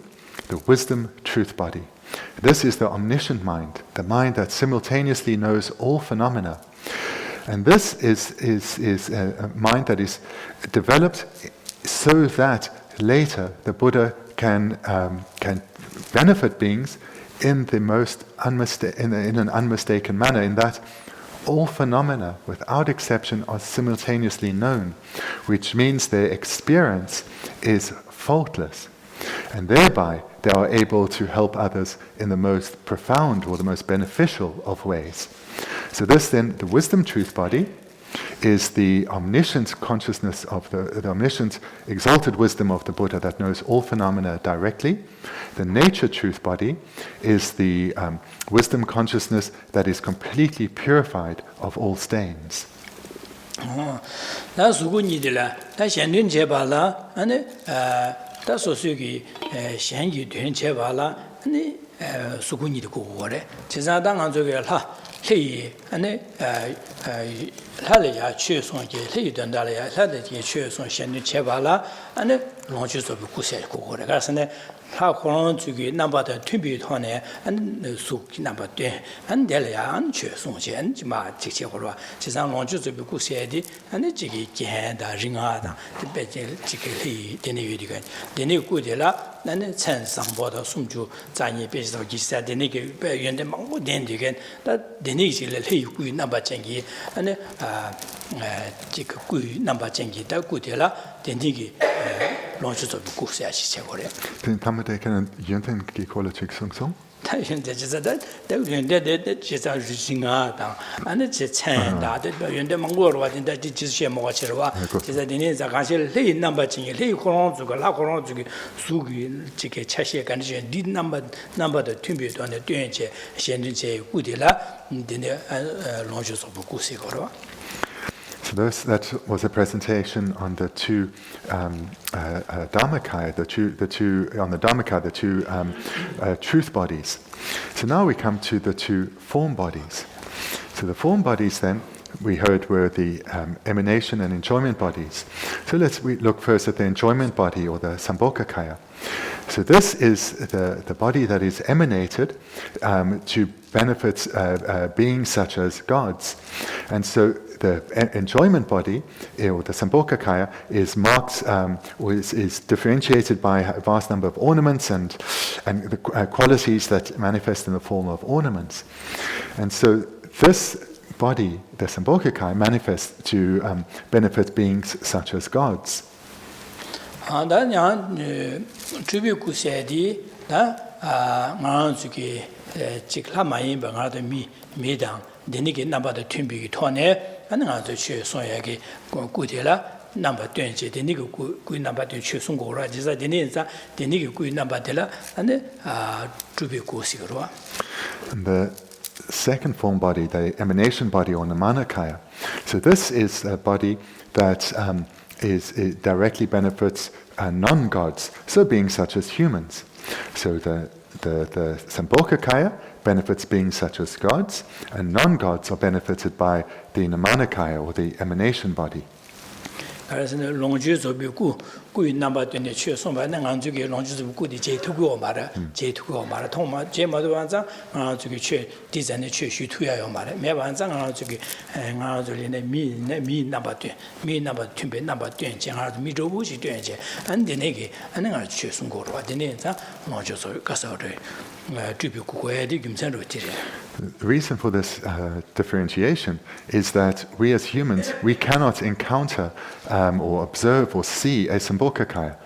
the wisdom truth body. This is the omniscient mind, the mind that simultaneously knows all phenomena. And this is a mind that is developed so that later the Buddha can benefit beings in the most in an unmistaken manner, in that all phenomena without exception are simultaneously known, which means their experience is faultless, and thereby they are able to help others in the most profound or the most beneficial of ways. So this then, the wisdom truth body, is the omniscient consciousness of the omniscient exalted wisdom of the Buddha that knows all phenomena directly. The nature truth body is the wisdom consciousness that is completely purified of all stains. Hey, and Halia choose on Gay Dandalia, Hadia choose on Shandu Chevala, and launches of Kusel Kugarasane, how Koran to get number the tribute honey and Suk number 10, and Delia and choose on Jen, Jima, Tichora, Chizan launches of Kusedi, and the Jiggy Ganda, Ringada, the Betel Chiki, Denividigan, Deni Gudela. And send some water Sumju, Zani Base of Gisa, the Nigga, and the Mango Dendigan, that the Nigel Hui number Jengi, and Jikku number Jengi, that Gudela, the Nigi launches of Kusa, she said. Then Tamadek and Yunten Gikolachik Sung. That she's a singer, and it's a ten that you the Mongol, what in that is she more Chirwa, is that in the Gasil, Lay number Ching, Lay Koron to Lakoron to Sugi, Chike, Chashi condition, did number the tribute on the Dunche, Shendinche, Udila, the launches of Kusikoro. So that was a presentation on the two Dharmakaya, the two truth bodies. So now we come to the two form bodies. So the form bodies then, we heard were the emanation and enjoyment bodies. So we look first at the enjoyment body, or the Sambhogakaya. So this is the body that is emanated to benefit beings such as gods. And so the enjoyment body, or the Sambhogakaya, is marked, or is differentiated by a vast number of ornaments and the qualities that manifest in the form of ornaments. And so this body, the Sambhogakaya, manifests to benefit beings such as gods. number 20 de ni ku number 20 chu sung go ra ji sa de ni za de ni ku number de la ane tu be ko si ro. The second form body, the emanation body, or Namanakaya. So this is a body that it directly benefits non-gods, so beings such as humans. So the Sambhogakaya benefits beings such as gods, and non-gods are benefited by the Namanakaya, or the emanation body. 그래서 롱주 조비고 구 넘버 20 최선바 능안주게 롱주 조비고 제투고 말아 제투고 말아 통마 제마도 완장 저기 최 디자인의 최슈 투야요 말아 매완장 저기 저리네 미 넘버 20미 넘버 20 넘버 20 정하도 미조부시 20 안되네게 안능아 최선고로 되네자 롱주서 가서를 The reason for this differentiation is that we as humans, we cannot encounter or observe or see a Sambhogakaya.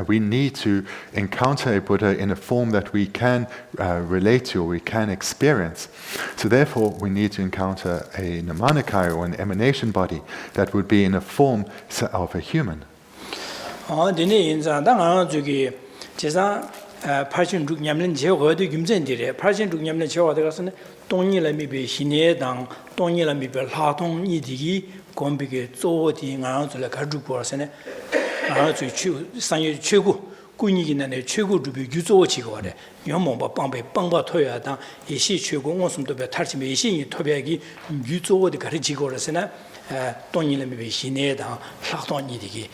We need to encounter a Buddha in a form that we can relate to, or we can experience. So therefore, we need to encounter a Namanakaya, or an emanation body, that would be in a form of a human. 86년 제거도 김전들에 86년 제거도 가서는 동일함이 신예당 동일함이 하동 이디기 공비게 조디 나한테 가지고 와서는 아주 상위 최고 군이기는 최고 주비 유조지가 그래. 연몽바 빵배 빵바 토야다 이시 최고 원숨도 배 탈심이 이시 토백이 유조어디 가르치고 그래서는 동일함이 신예당 하동이디기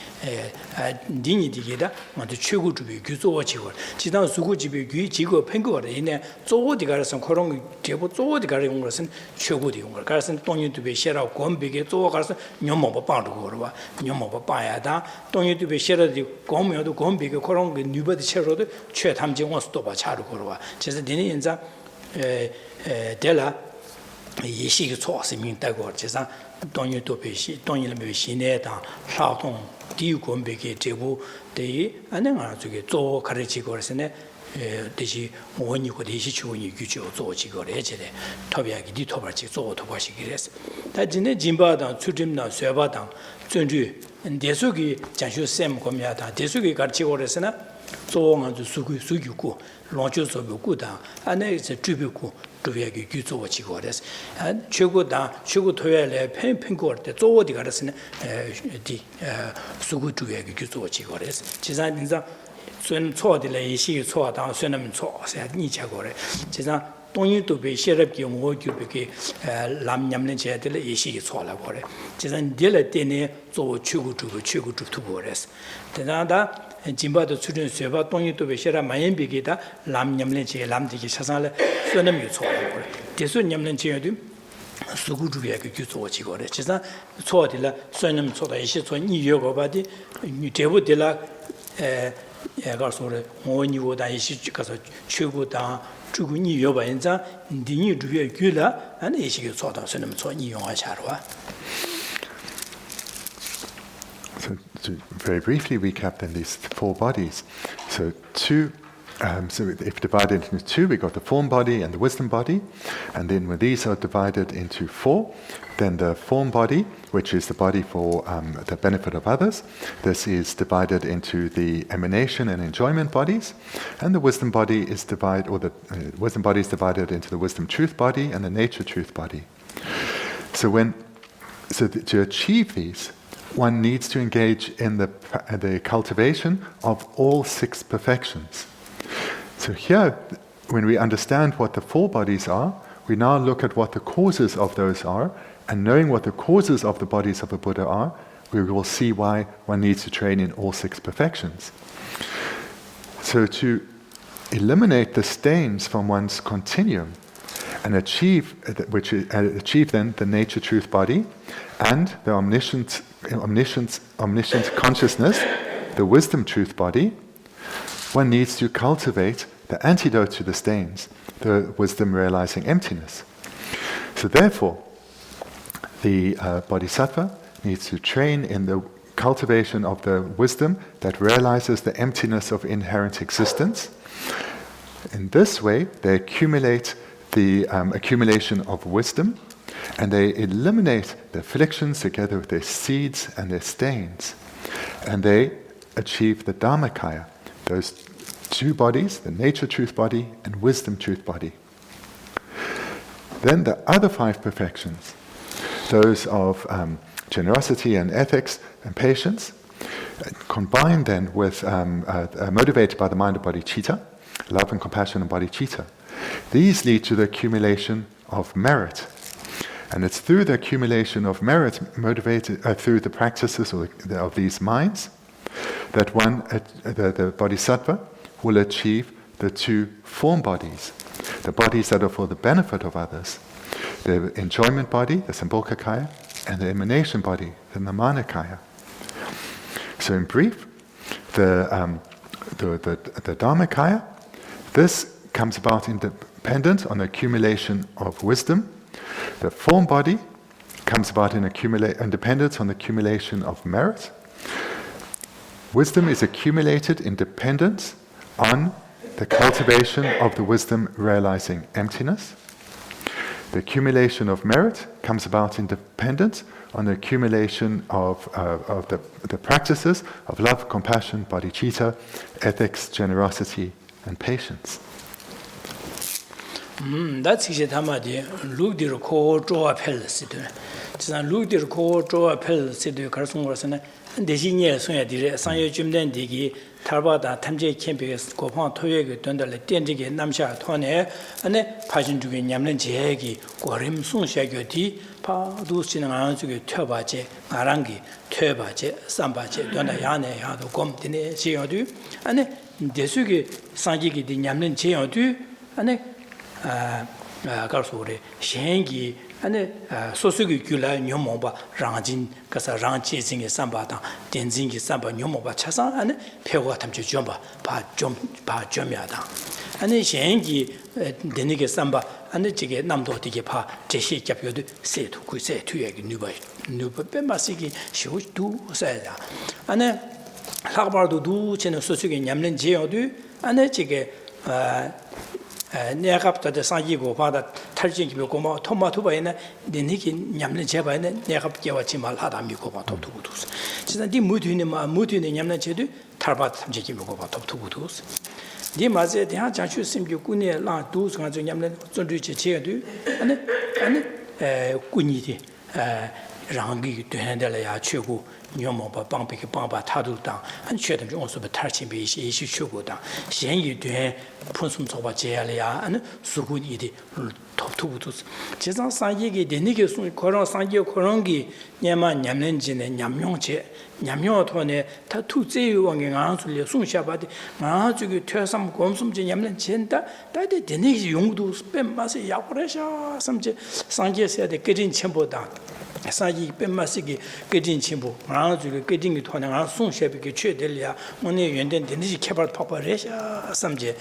딩이디기다 먼저 최고 주비 유조지고 지난 수고집이 규지고 팽거래 이내 조어디 가르선 그런 제보 조어디 가르는 것은 최고디 온 거. 그래서 동일도비 시라고 공비게 조어 가서 연몽바 빵도 그러와 연몽바 빵야다 동일도비 시라디 공명도 공비게 그런 그 뉴버디 체로도 최탐지 원수도 봐 차로 그러와 그래서 니네 인자 데라 이시기 초스 민다고 제상 동일도비시 동일미시네다 사동 디고ombe게 제부 대이 안행아 저게 조 가르치고 그래서네 대시 원이고 대시 주원이 규조 조지거래 제대 토비하기 디토바지 조 토바시기 그래서 다진의 진바당 추림나 쇠바당 전주 대수기 장수 쌤 고미하다 대수기 가르치고 그래서나 조원한테 수기고 롱주소고다 안에서 주비고 두비하기 규조지고 그래서 최고다 최고 토야래 팽팽고 때 조어디 가르스는 디 수고 두비하기 규조지고 그래서 지산 인자 순 초어들의 이시 초어당 순는 초어서 니차고래 지산 동일도 배 시럽기 오규비기 람냠는 제들 이시 초라고 그래 지산 딜을 때네 조 최고 두고 그래서 대단하다 진바도 출연 쇠바 동일도 배 시라 마연비기다 람냠는 제 람디기 사상을 순는 초라고 그래 대순냠는 제도 수구주비하게 규조지고 그래 지산 초어들라 순는 초다 이시 초 니여고 바디 대부들라 가서래 원이고다 이시 가서 최고다 주군이 여바인자 니니 주에 규라 아니 이시게 초다서는 초 이용하자로와. So to very briefly recap then these four bodies. So if divided into two, we got the form body and the wisdom body, and then when these are divided into four, then the form body, which is the body for the benefit of others, this is divided into the emanation and enjoyment bodies, and the wisdom body is divided, or the wisdom body is divided into the wisdom truth body and the nature truth body. So to achieve these, one needs to engage in the cultivation of all six perfections. So here, when we understand what the four bodies are, we now look at what the causes of those are, and knowing what the causes of the bodies of a Buddha are, we will see why one needs to train in all 6 perfections. So to eliminate the stains from one's continuum and achieve then the nature truth body and the omniscient consciousness, the wisdom truth body, one needs to cultivate the antidote to the stains, the wisdom realizing emptiness. So therefore, the bodhisattva needs to train in the cultivation of the wisdom that realizes the emptiness of inherent existence. In this way, they accumulate the accumulation of wisdom, and they eliminate the afflictions together with their seeds and their stains. And they achieve the Dharmakaya, those 2 bodies, the nature truth body and wisdom truth body. Then the other 5 perfections, those of generosity and ethics and patience, combined then with motivated by the mind of bodhicitta, love and compassion and bodhicitta. These lead to the accumulation of merit. And it's through the accumulation of merit, motivated through the practices of these minds, that the bodhisattva will achieve the 2 form bodies, the bodies that are for the benefit of others, the enjoyment body, the Sambhogakaya, and the emanation body, the Nirmanakaya. So in brief, the Dharmakaya, this comes about independent on the accumulation of wisdom. The form body comes about in independence on the accumulation of merit. Wisdom is accumulated in dependence on the cultivation of the wisdom realizing emptiness. The accumulation of merit comes about in dependence on the accumulation of the practices of love, compassion, bodhicitta, ethics, generosity, and patience. That's Geshe Thubten look the core draw appel sit. Look the core draw appel sit the Karsung and the senior Sonia did Sanya Jumden Digi, Tarbata, Tamje Kempis, Kopan Toyeg, Dundal, Dendig, Namsha, Tone, and a passion to Yamlen Jegi, Gorim Sun Shagoti, Pa Dusin Anzu, Turbaje, Arangi, Turbaje, Sambaje, Dondayane, Hado Gom, Dine, Geodu, and Desugi, Sanjiki, the Yamlen Geodu, and Garsuri, Shengi, and Sosugi Gula, Nyomoba, Ranjin, Kasa Ranchi, Sambata, Denzing, Samba, Nyomoba, Chasa, and Pewatam Jumba, Pa Jomiada. And then Shengi, Denige Samba, and the Jigget Namdo Tigepa, Geshe Thubten say to could say to Yag Nuba Bemasiki, she would do say that. And then Harbardo do, Chen Sosugi, Yamlen Geodu, and then Jigget. 내갑다 상기고 바다 탈진기고 뭐 토마토바에는 내니기 냠는 제바에는 내갑게와 지말 하다 미고 봐 톱투부두스 진짜 네 무드네 냠는 제도 탈바 탐지기고 봐 톱투부두스 네 맞에 대한 장수 심기 군에 라 두스가 좀 냠는 존주지 제도 아니 군이디 랑기 되는데야 최고 녀모바 방백이 방바 타도당 한 최대 좀 어서 탈침비 이시 최고다 현유된 분숨 소바 제야리아 안 수군이디 톱투부도 제상 상기게 되니게 수 그런 상기 그런기 냐만 냠는지네 냠용제 냠용토네 다 투제유왕의 안술려 숨샤바디 마주기 퇴삼 곰숨지 냠는 젠다 다데 되니게 용도 뺀맛에 약불해셔 섬제 상기에서야 돼 끄진 첨보다 사기 뺀맛이기 끄진 첨보 마주기 끄진이 토네가 숨샤비게 최들이야 오늘 연된 되니지 개발 파파레셔 섬제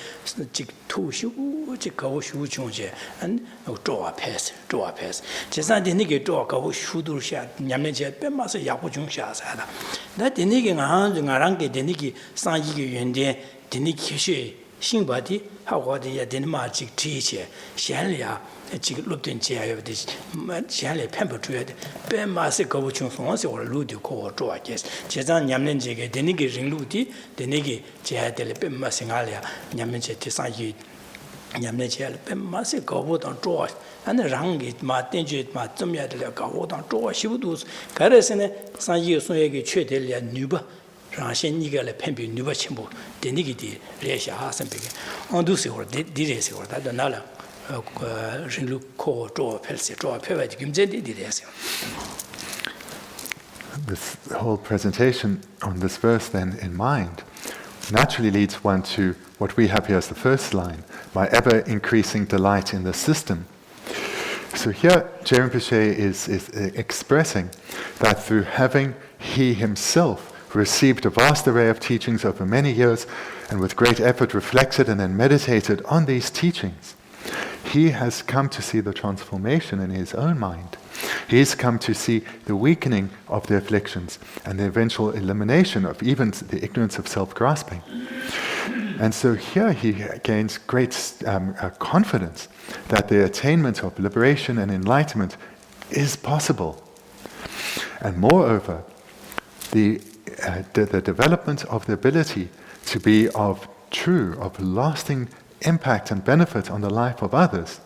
직 투시고 직 가오슈 중제 안 조아 패스 제산 되니게 조아 가오 슈두샤 냠는제 뺀맛에 약부 중샤사다 나 되니게 나랑게 되니게 상기게 연된 되니게 시 신바디 하고디야 데르마직 티체 샹리아 지금 롭된 제야요디 샹리 펜버주야 벤마스 거부충 송어서 루디 코 조아게 제장 냠는지게 되니게 링루디 되니게 제야들 벤마싱알이야 냠는제 티상이 냠는제 벤마스 거부던 조아 안에 랑게 마텐제 마점야들 거부던 조아 시부도 가르스네 상이 소에게 최델이야 뉴바 라신이가래 펜비 누바 침보 데니기디 레샤 하선비게 언두세고 디레세고 다도 나라 This whole presentation on this verse then in mind naturally leads one to what we have here as the first line, my ever-increasing delight in the system. So here, Geshe Rinpoche is expressing that through having he himself received a vast array of teachings over many years and with great effort reflected and then meditated on these teachings, he has come to see the transformation in his own mind. He's come to see the weakening of the afflictions and the eventual elimination of even the ignorance of self-grasping. And so here he gains great confidence that the attainment of liberation and enlightenment is possible. And moreover, the development of the ability to be of true, of lasting impact and benefit on the life of others,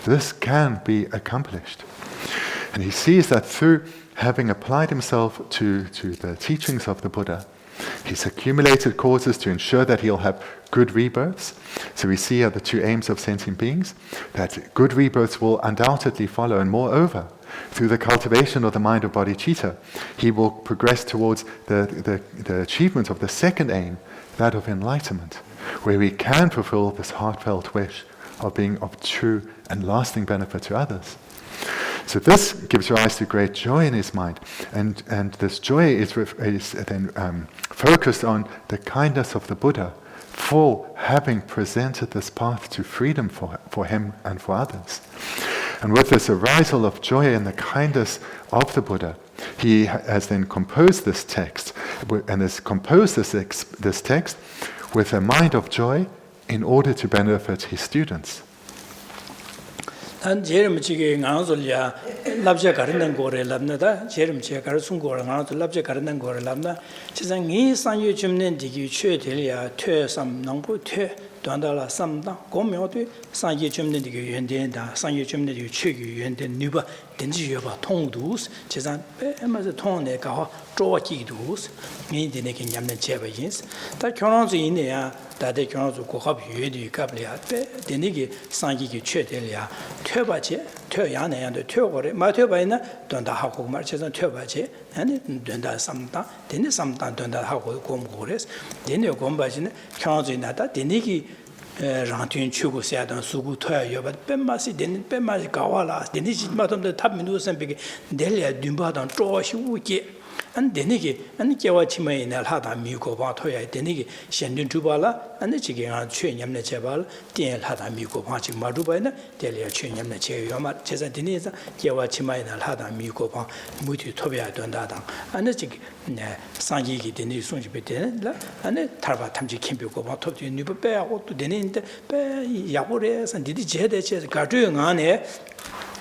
this can be accomplished. And he sees that through having applied himself to the teachings of the Buddha, he's accumulated causes to ensure that he'll have good rebirths. So we see here the two aims of sentient beings, that good rebirths will undoubtedly follow, and moreover, through the cultivation of the mind of bodhicitta, he will progress towards the achievement of the second aim, that of enlightenment, where we can fulfill this heartfelt wish of being of true and lasting benefit to others. So this gives rise to great joy in his mind, and this joy is then focused on the kindness of the Buddha for having presented this path to freedom for him and for others. And with this arisal of joy in the kindness of the Buddha, he has then composed this text, and has composed this text with a mind of joy in order to benefit his students. 단 제름 지게 강솔이야 납제 가르는 거래 납나다 제름 제 가르순 거를 강솔 납제 가르는 거를 납나 세상 이 산유 줌는 디기 최들이야 퇴삼 농부 퇴 단달라 삼다 고묘도 산유 줌는 디기 연된다 산유 줌는 디기 최기 연된 누바 된지 여바 통두스 세상 배마서 통내 가화 쪼기두스 미디네게 냠는 제바인스 다 결혼주 이내야 다들 결혼주 고합 유에디 갑리야 배 되니게 산기기 최들이야 퇴바제 퇴야내야도 퇴고래 마퇴바이나 돈다 하고 말 세상 퇴바제 아니 돈다 삼다 되니 삼다 돈다 하고 고모그레스 되니 고모바지네 결혼주 나다 되니기 rantin chugo seadan sugu toya yoba pemasi den pemasi kawala deni jitmatomde tabmindu sempege delia dumbadan troshi uke an denige an kewa chimai na hada mi ko ba toya denige shendin tubala an chige an chue nyamne chebal den hada mi ko ba chi maduba na delia chue nyamne che yoma chesa denisa kewa chimai na hada mi ko ba muti tobya donda dang an chige sangi gi deni sunji beten la an tarba tamji kimbi ko ba tobji ni ba hago to deninde be yagore san didi jede che ga zhe ngane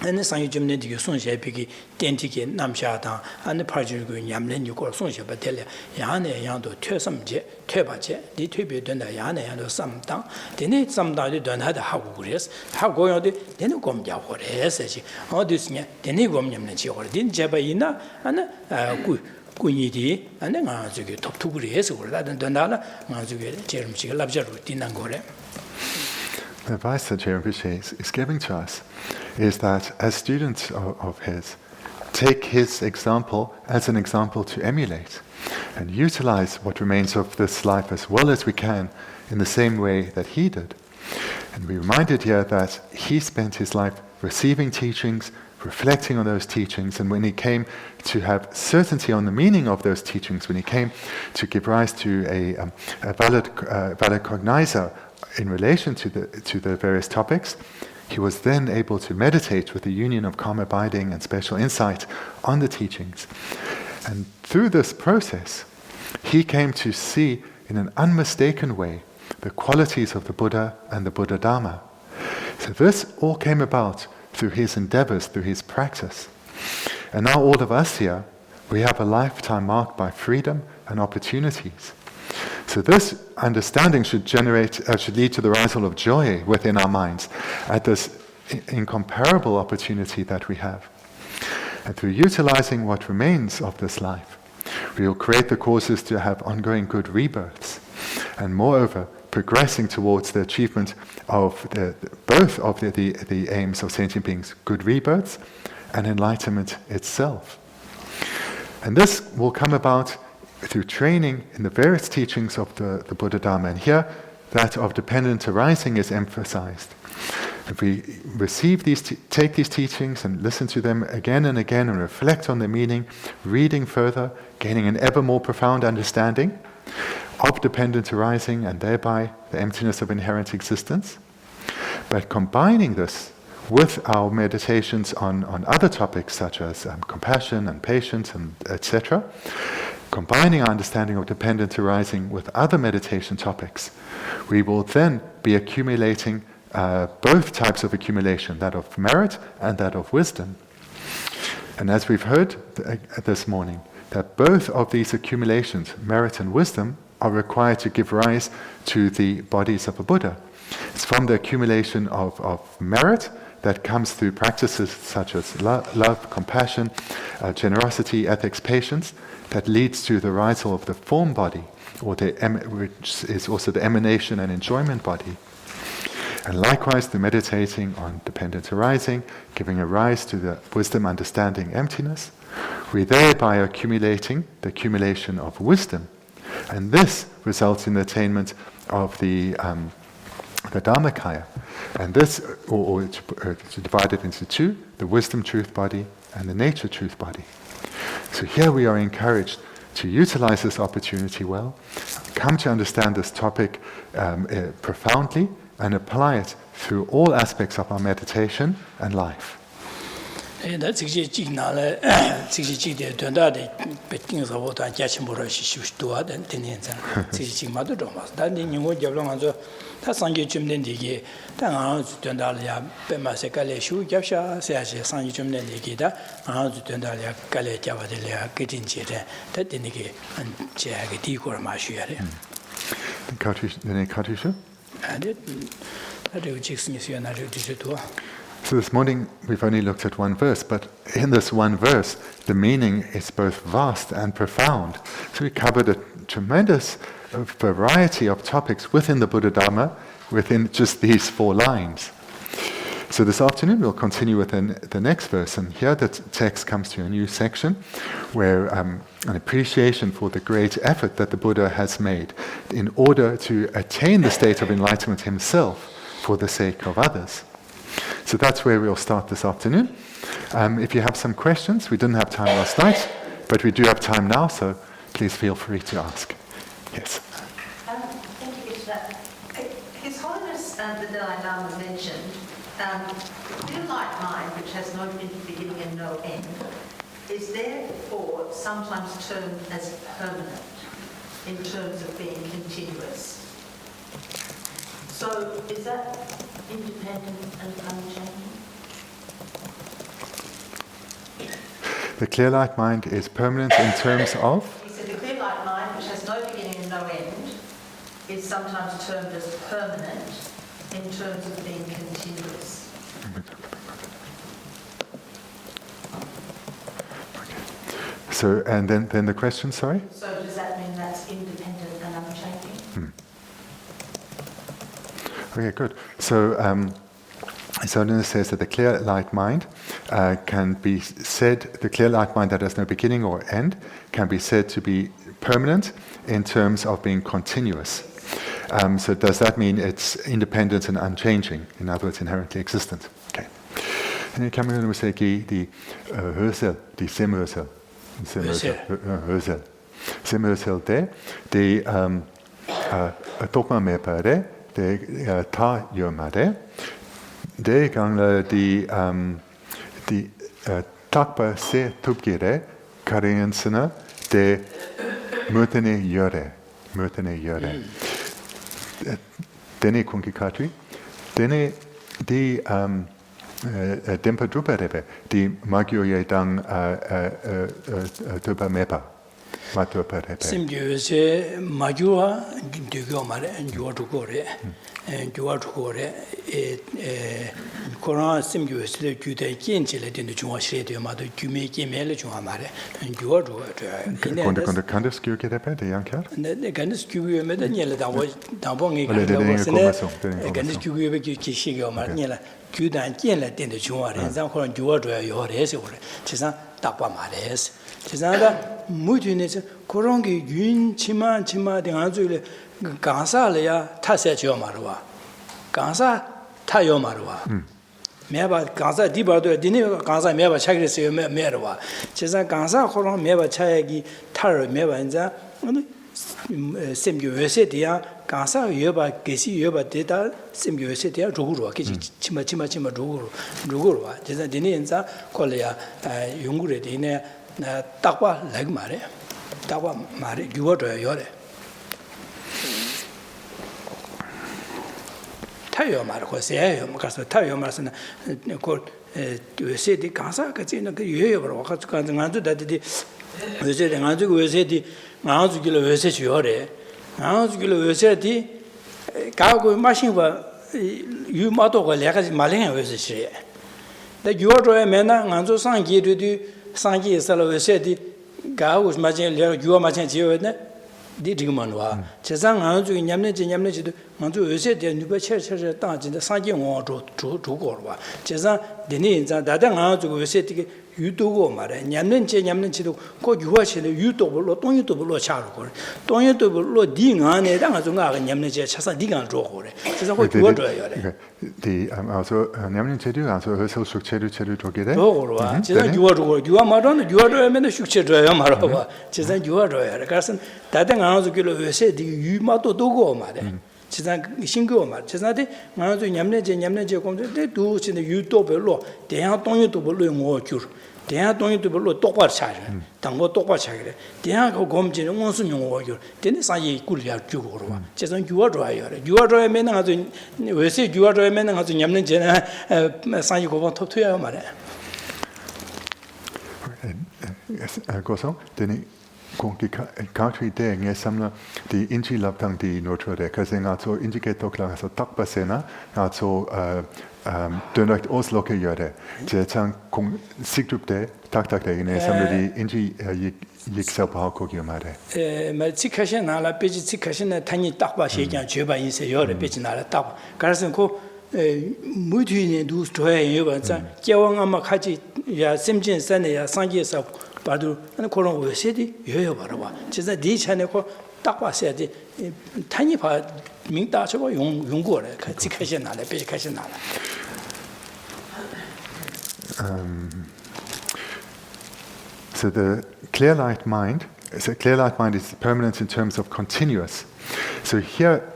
ane sangi jumne di sunje bigi dentike namsha ane parjir gu nyamle ni ko sunje ba tele yane yando twesamje twebaje di twebe donda yane yando samdang deni samdang de donda da hagu gres hago yode deni gom ya hore seji odisnya deni gom nyamne ji hore din jeba ina ane gu kunidi ane nga 저기 톱투그리 해서 그러다 donda nga 저기 제름치가 랍자로 딘난 거래. The advice that Geshe Rinpoche is giving to us is that as students of his, take his example as an example to emulate and utilize what remains of this life as well as we can in the same way that he did. And we reminded here that he spent his life receiving teachings, reflecting on those teachings, and when he came to have certainty on the meaning of those teachings, when he came to give rise to a valid cognizer in relation to the various topics, he was then able to meditate with the union of calm abiding and special insight on the teachings. And through this process, he came to see in an unmistaken way the qualities of the Buddha and the Buddha Dharma. So this all came about through his endeavors, through his practice. And now all of us here, we have a lifetime marked by freedom and opportunities. So this understanding should lead to the arisal of joy within our minds at this incomparable opportunity that we have. And through utilizing what remains of this life, we will create the causes to have ongoing good rebirths, and moreover, progressing towards the achievement of both of the aims of sentient beings, good rebirths and enlightenment itself. And this will come about through training in the various teachings of the Buddha Dharma. And here, that of dependent arising is emphasized. If we receive take these teachings and listen to them again and again and reflect on their meaning, reading further, gaining an ever more profound understanding of dependent arising and thereby the emptiness of inherent existence, but combining this with our meditations on other topics such as compassion and patience and etc., combining our understanding of dependent arising with other meditation topics, we will then be accumulating both types of accumulation, that of merit and that of wisdom. And as we've heard this morning, that both of these accumulations, merit and wisdom, are required to give rise to the bodies of a Buddha. It's from the accumulation of merit that comes through practices such as love, compassion, generosity, ethics, patience, that leads to the arisal of the form body, or which is also the emanation and enjoyment body. And likewise, through meditating on dependent arising, giving a rise to the wisdom, understanding, emptiness, we thereby are accumulating the accumulation of wisdom. And this results in the attainment of the Dharmakaya. And this, or to divide it into two, the wisdom truth body and the nature truth body. So here we are encouraged to utilize this opportunity well, come to understand this topic profoundly, and apply it through all aspects of our meditation and life. That's exactly So this morning we've only looked at one verse, but in this one verse the meaning is both vast and profound. So we covered a tremendous variety of topics within the Buddha Dharma within just these 4 lines. So this afternoon we'll continue with the next verse, and here the text comes to a new section where an appreciation for the great effort that the Buddha has made in order to attain the state of enlightenment himself for the sake of others. So that's where we'll start this afternoon. If you have some questions, we didn't have time last night, but we do have time now, so please feel free to ask. Yes. Thank you, Geshe. His Holiness the Dalai Lama mentioned the clear light mind, which has no beginning and no end, is therefore sometimes termed as permanent in terms of being continuous. So is that independent and unchanging? The clear light mind is permanent in terms of? He said the clear light mind, which has no beginning and no end, is sometimes termed as permanent in terms of being continuous. So, and then the question, sorry? So does that mean that's independent and unchanging? Okay, good. So, His Holiness says that the clear light mind can be said, the clear light mind that has no beginning or end, can be said to be permanent in terms of being continuous. So does that mean it's independent and unchanging? In other words, inherently existent? Okay. En kan man nog säga de hörsel, de semhörsel, semhörsel det tokma med på det, det tar gör med det. Det gånger de tappa se tupgere karenserna det mötene gör det. Denne kunkikatri, denne de dempa drupa rebe, de magio ye dang tuba mepa. Matua Parepe. Simgyose Majua Dugo Mare and Juatugore and Juatugore Koran Simgyos the Jude Kinchile in the Juashre, Mother Jume Kimele Juamare and Quando candes que get a pet, the young cat? and then the Ganis Cubu Medaniela that was Dambong Ganis Cubu Kishigo Marnilla, Juda and Kiela in the Juar and Zankon Juadra, your Resore, Chisa Tapa Mares. Chisanda Mutunis, Korongi, Yun, Chima, Chima, the Anzule, Gansa Lea, Tassetio Marua. Gansa Tayo Marua. Meba Gansa Dibado, Dino Gansa Meba Chagris Merwa. Chisa Gansa Koron Meba Chayagi, Tar Mevanza, Simguesetia, Gansa Yoba, Geshe Yoba Data, Simguesetia, Ruguru, Chima Chima Chima Ruguru, Chisa Dininza, Colea, Yungure Dine. Takwa leg mare, Takwa mare, you are yore. Tayo Marco say, Macasa Tayo Marson, to say the Kansa, Katina, you ever walk to Kanzu that the Veseti, Anzu Veseti, Anzukilo Veset Yore, Anzukilo Veseti, Kago machine were you motto Legas Malin Veset. The Yoro Mena, Anzo Sangi to do. Sangi Salo said, Gauss Machin, you are Machin, did Manwa. Chazang Anzu in Yamnet, Manzu said, and you church dance in the Sangi war to Gorwa. Chazan, the names that Anzu said, you do go, Mara, and Yamnet, go you watch the YouTube, don't you to blow charcoal. Don't you to blow ding on it, Amazonga and Yamnet, Chasa Digan draw. The also Yamnet Chedu, also social Chedu to get it. You are Madonna, you are a minister to Marova. Chizan, you are a person that Anzu said, you mato do go, Mara. Chizan Shingo, Chiznati, Manzu Yamnet, they do in the Utopia law. They are don't you to blow more cure. They are don't you to blow Topa Chag, Tango Topa Chag. They are go home to Monsun warrior. Then say good yard Jugorwa. Chizan, you are dry. You are dry men as we say you are dry men as Yamnet, San Yugo to Yamare. Yes, goes on. Then country day, yes, some the Inchi Laptang di Notre de Kazingato indicator class of Takpasena, also Donat Osloke Yode, Jetang Sigtup de Taktak de in somebody Inchi Yixel Yamare. Metzikashin, ala Pizikashin, tiny Takpa Shakan, Juba in Sayore, Pichinala Tap, Garson Mutu do destroy you, Jawang Amakachi, Simjin Sania, Sanjis of Badu, and Koron City, Yobarwa. Just a ditch and a Takwa said, tiny part, Mintacho, Yungore, Katsikashinala, Picashinala. So the clear light mind is permanent in terms of continuous. So here,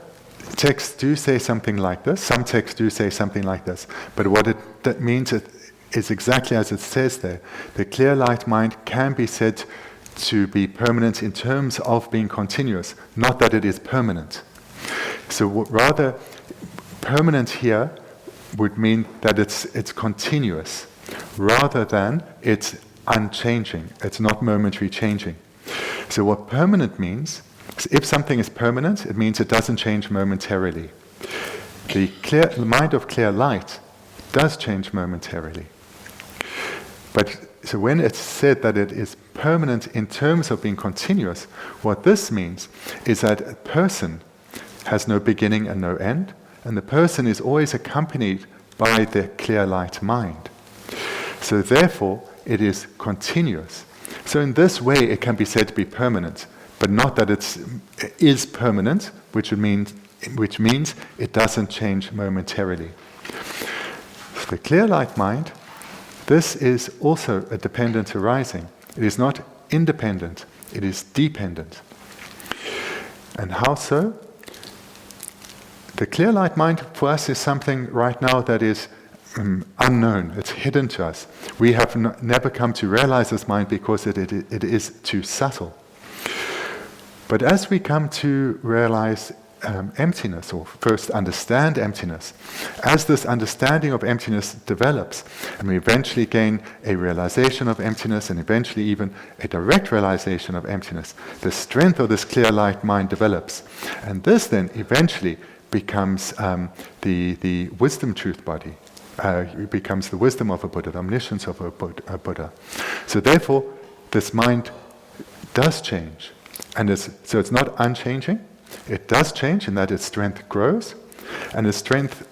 texts do say something like this. Some texts do say something like this. But what that means is exactly as it says there. The clear light mind can be said to be permanent in terms of being continuous, not that it is permanent. So rather, permanent here would mean that it's continuous, rather than it's unchanging. It's not momentary changing. So what permanent means, if something is permanent, it means it doesn't change momentarily. The mind of clear light does change momentarily. But so when it's said that it is permanent in terms of being continuous, what this means is that a person has no beginning and no end, and the person is always accompanied by the clear light mind. So therefore, it is continuous. So in this way, it can be said to be permanent, but not that it is permanent, which means it doesn't change momentarily. The clear light mind, this is also a dependent arising. It is not independent, it is dependent. And how so? The clear light mind for us is something right now that is unknown, it's hidden to us. We have never come to realize this mind because it is too subtle. But as we come to realize emptiness, or first understand emptiness. As this understanding of emptiness develops, and we eventually gain a realization of emptiness, and eventually even a direct realization of emptiness, the strength of this clear light mind develops. And this then eventually becomes the wisdom truth body. It becomes the wisdom of a Buddha, the omniscience of a Buddha. So therefore, this mind does change. And so it's not unchanging. It does change in that its strength grows. And its strength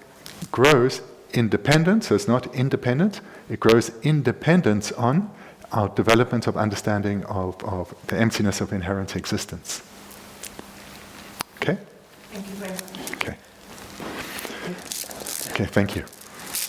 grows independent, so it's not independent. It grows independent on our development of understanding of the emptiness of inherent existence. Okay? Thank you very much. Okay. Okay, thank you.